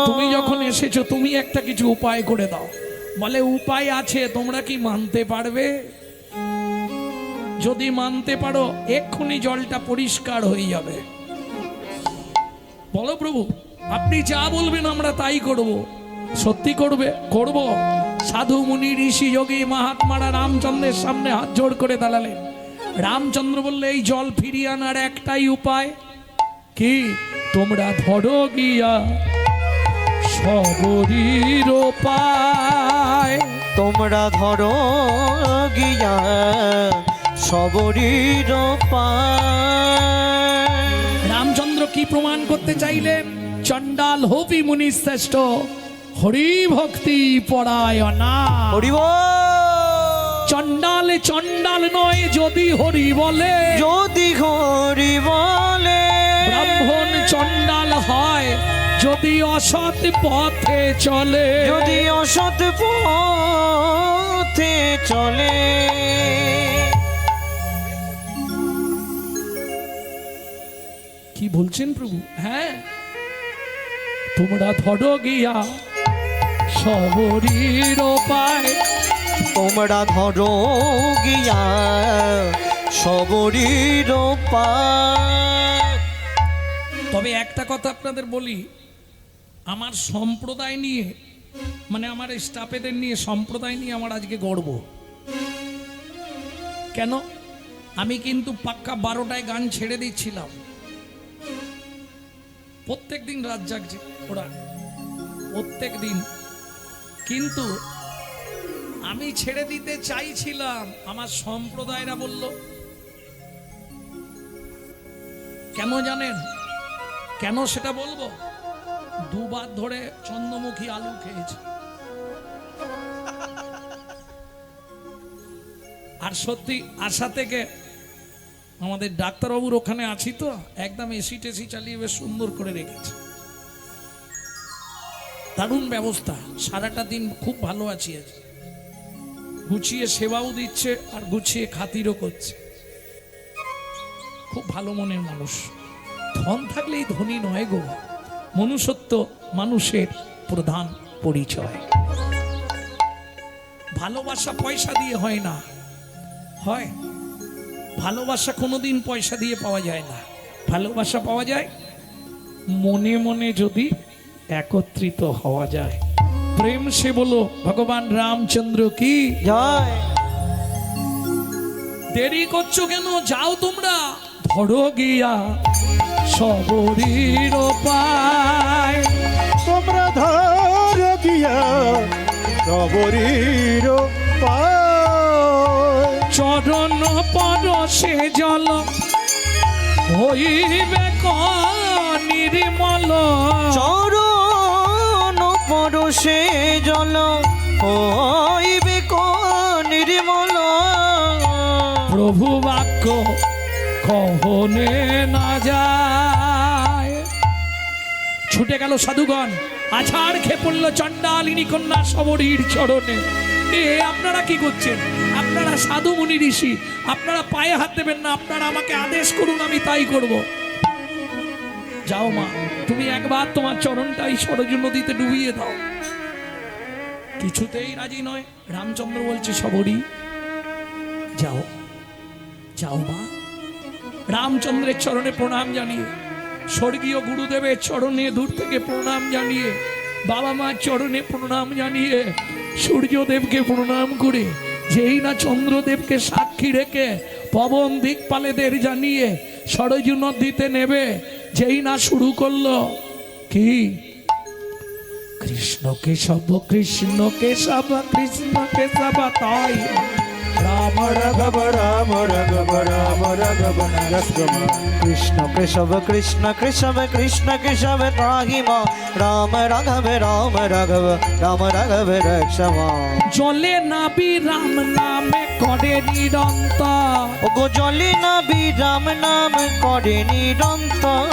তুমি যখন এসেছো, তুমি একটা কিছু উপায় করে দাও। বলে উপায় আছে, তোমরা কি মানতে পারবে? যদি মানতে পারো এক্ষুনি জলটা পরিষ্কার হয়ে যাবে। বলো প্রভু, আপনি যা বলবেন আমরা তাই করব। সত্যি করবে? করব। সাধু মুনি ঋষি যোগী মহাত্মারা রামচন্দ্রের সামনে হাত জোড় করে দাঁড়ালেন। রামচন্দ্র বললে, এই জল ফিরিয়ে আনার একটাই উপায়। কি? তোমরা ধরো গিয়া সবরীর পায়। তোমরা ধরো গিয়া সবরীর পায়। রামচন্দ্র কি প্রমাণ করতে চাইলেন? চণ্ডাল হবি মুনি শ্রেষ্ঠ, হরি ভক্তি পরায়ণা। হরি বল। চণ্ডাল চণ্ডাল নয় যদি হরি বলে, যদি হরি বলে। ব্রাহ্মণ চণ্ডাল হয় যদি অসৎ পথে চলে। যদি অসৎ পথে চলে। কি বলছেন প্রভু? হ্যাঁ, তোমরা ধরো গিয়া সবরীর পায়। তোমরা ধরো গিয়া সবরীর পায়। তবে একটা কথা আপনাদের বলি, আমার সম্প্রদায় নিয়ে, মানে আমার স্টাফেদের নিয়ে, সম্প্রদায় নিয়ে আমার আজকে গর্ব। কেন? আমি কিন্তু পাক্কা 12টায় গান ছেড়ে দিচ্ছিলাম। প্রত্যেক দিন রাত জাগছে ওরা, প্রত্যেক দিন। কিন্তু আমি ছেড়ে দিতে চাইছিলাম, আমার সম্প্রদায়রা বলল। কেন জানেন? কেন সেটা বলবো। দুবার ধরে চন্দ্রমুখী আলু খেয়েছে। আর সত্যি আশা থেকে আমাদের ডাক্তারবাবুর ওখানে আছি তো, একদম এসি টেসি চালিয়ে বেশ সুন্দর করে রেখেছে। দারুণ ব্যবস্থা। সারাটা দিন খুব ভালো আছি আজ। গুছিয়ে সেবাও দিচ্ছে আর গুছিয়ে খাতিরও করছে। খুব ভালো মনের মানুষ। ধন থাকলেই ধনী নয় গো, মনুষ্যত্ব মানুষের প্রধান পরিচয়। ভালোবাসা পয়সা দিয়ে হয় না। হয় ভালোবাসা কোনোদিন পয়সা দিয়ে পাওয়া যায় না। ভালোবাসা পাওয়া যায় মনে মনে যদি একত্রিত হওয়া যায়। প্রেম সে বলো ভগবান রামচন্দ্র কি জয়। দেরি করছো কেন? যাও তোমরা, ধরো গিয়া সবরীর পায়। তোমরা ধরো গিয়া সবরীর পায়। চরণ পরশে জল হইবে নির্মল। চরণ পরশে জল হইবে নির্মল। প্রভু বাক্য কহনে না যায়। ছুটে গেল সাধুগণ, আছাড় খেয়ে পড়ল চণ্ডালিনী কন্যা সবরীর চরণে। আপনারা কি করছেন? আপনারা সাধু মুনি ঋষি, আপনারা পায়ে হাত দেবেন না। আপনারা আমাকে আদেশ করুন, আমি তাই করব। যাও মা, তুমি একবার তোমার চরণটাই সরযূ নদীতে ডুবিয়ে দাও। কিছুতেই রাজি নয়। রামচন্দ্র বলছে, সবরী যাও, যাও মা। রামচন্দ্রের চরণে প্রণাম জানিয়ে, স্বর্গীয় গুরুদেবের চরণে দূর থেকে প্রণাম জানিয়ে, বাবা মার চরণে প্রণাম জানিয়ে, সূর্যদেবকে প্রণাম করে, যেই না চন্দ্রদেবকে সাক্ষী রেখে পবন দিকপালেদের জানিয়ে সরজু নদীতে নেবে। যেই না শুরু করলো কি কৃষ্ণ কেশব কৃষ্ণ কেশব কৃষ্ণ কেশব তাই রাম রাঘব রাম রাঘব রাম রাঘব নরসম কৃষ্ণ কেশব কৃষ্ণ কেশব কৃষ্ণ কেশব ত্রাহি মা রাম রাঘব রাম রাঘব রাম রাঘব রক্ষম। জলে নাবি রাম নামে করে নিরন্তর ওগো জলে নাবি রাম নাম করে নিরন্তর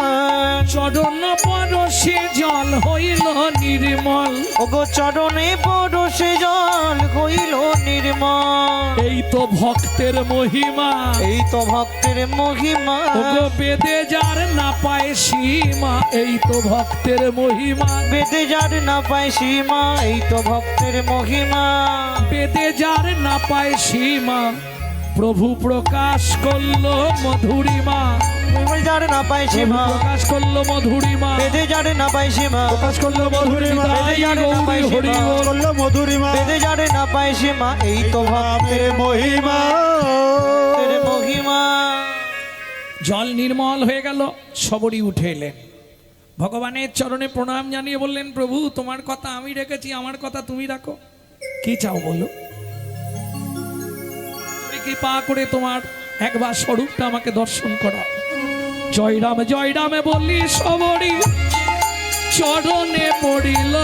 চরণ পরশে জল হইল নির্মল। ওগো চরণে পরশে জল হইল নির্মল। এই তো ভক্তের মহিমা, এই তো ভক্তের মহিমা ওগো বেদে যার না পায় সীমা। এই তো ভক্তের মহিমা, বেদে যার না পায় সীমা। এই তো ভক্তের মহিমা বেদে যার না পায় সীমা। প্রভু প্রকাশ করলো মধুরিমা, বেদে যার না পায় প্রভু সীমা। প্রকাশ করলো মধুরিমা। বেদে যার না পায় সীমা। প্রকাশ করলো মধুরিমা বেদে যার না পায় হরি সীমা। বল। করলো মধুরিমা বেদে যার না পায় সীমা। এই তো ভক্তের ভক্তের মহিমা ভক্তের মহিমা। জল নির্মল হয়ে গেল, সবরই উঠে এলেন। ভগবানের চরণে প্রণাম জানিয়ে বললেন, প্রভু তোমার কথা আমি রেখেছি, আমার কথা তুমি রাখো। কি চাও বলো? তুমি কৃপা করে তোমার একবার স্বরূপটা আমাকে দর্শন করা। জয় রামে বললি সবরই চরণে পড়িল।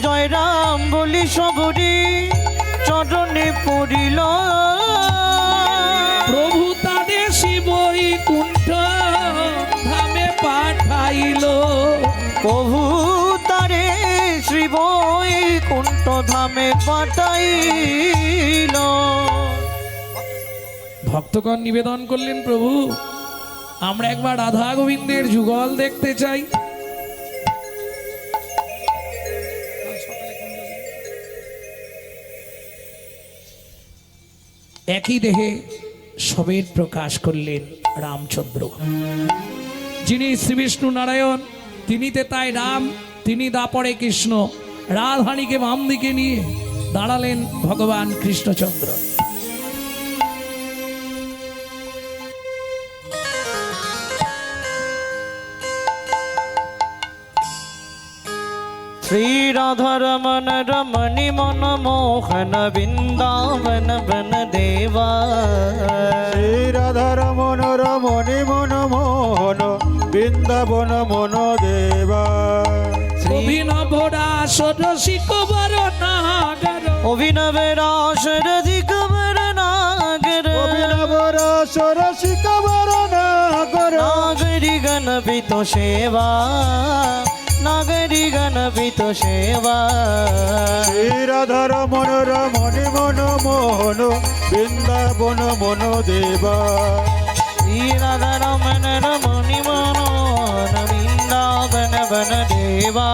জয় রাম বলি সবরি চরণে পড়িল। প্রভু তাদের শিবই কুণ্ঠ ধামে পাঠাইল। প্রভু তারে শ্রী বৈকুণ্ঠ ধামে পাঠাইল। ভক্তগণ নিবেদন করলেন, প্রভু আমরা একবার রাধা গোবিন্দের যুগল দেখতে চাই। একই দেহে সবের প্রকাশ করলেন রামচন্দ্র, যিনি শ্রী বিষ্ণু নারায়ণ, তিনি তাই রাম, তিনি দাপরে কৃষ্ণ। রাধারানীকে বাম দিকে নিয়ে দাঁড়ালেন ভগবান কৃষ্ণচন্দ্র। श्री राधा रमन रमणि मन मोहन वृंदावन बन देवा। শ্রী রাধা রমন রমণি মন মোহন বৃন্দাবন মন দেবা। অভিনব রাস রসিক বর নাগর, অভিনব রাস রধিক बर नागर। অভিনব রস রসিক বরণা কর नागरी गणपित सेवा। नागरी गणपित सेवा। শ্রী রাধা রমন রমণি মন মোহন বৃন্দাবন মন দেবা। श्री राधा रमन रमणि मनोहर वृंदावन बन देवा।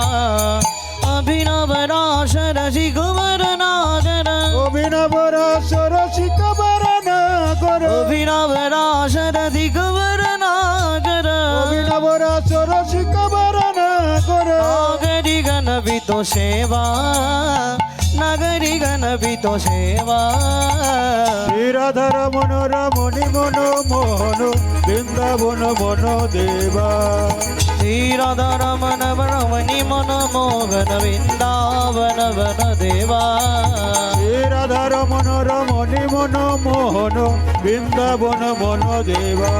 अभिनव रास रसिक बर नागर। অভিনব রস রসিক বরণা কর अभिनव रास रसिक बर नागर। অভিনব রস রসিক বরণা কর नागरी गणपित सेवा। नागरी गणपित सेवा। শ্রী রাধা রমন রমণি মন মোহন বৃন্দাবন মন দেবা। श्री राधा रमन रमणि मन मोहन वृंदावन बन देवा। শ্রী রাধা রমন রমণি মন মোহন বৃন্দাবন মন দেবা।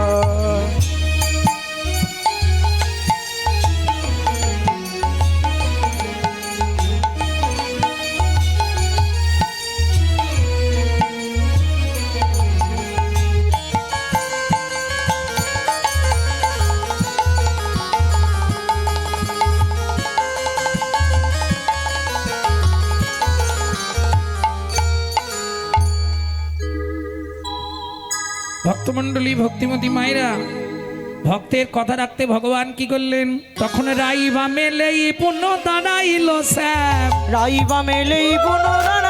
ভক্তমণ্ডলী, ভক্তিমতী মায়েরা, ভক্তের কথা রাখতে ভগবান কি করলেন? তখন রাইবা মেলেই পুণ্য দাঁড়াইল শ্যাম। রাইবা মেলেই পুনরায়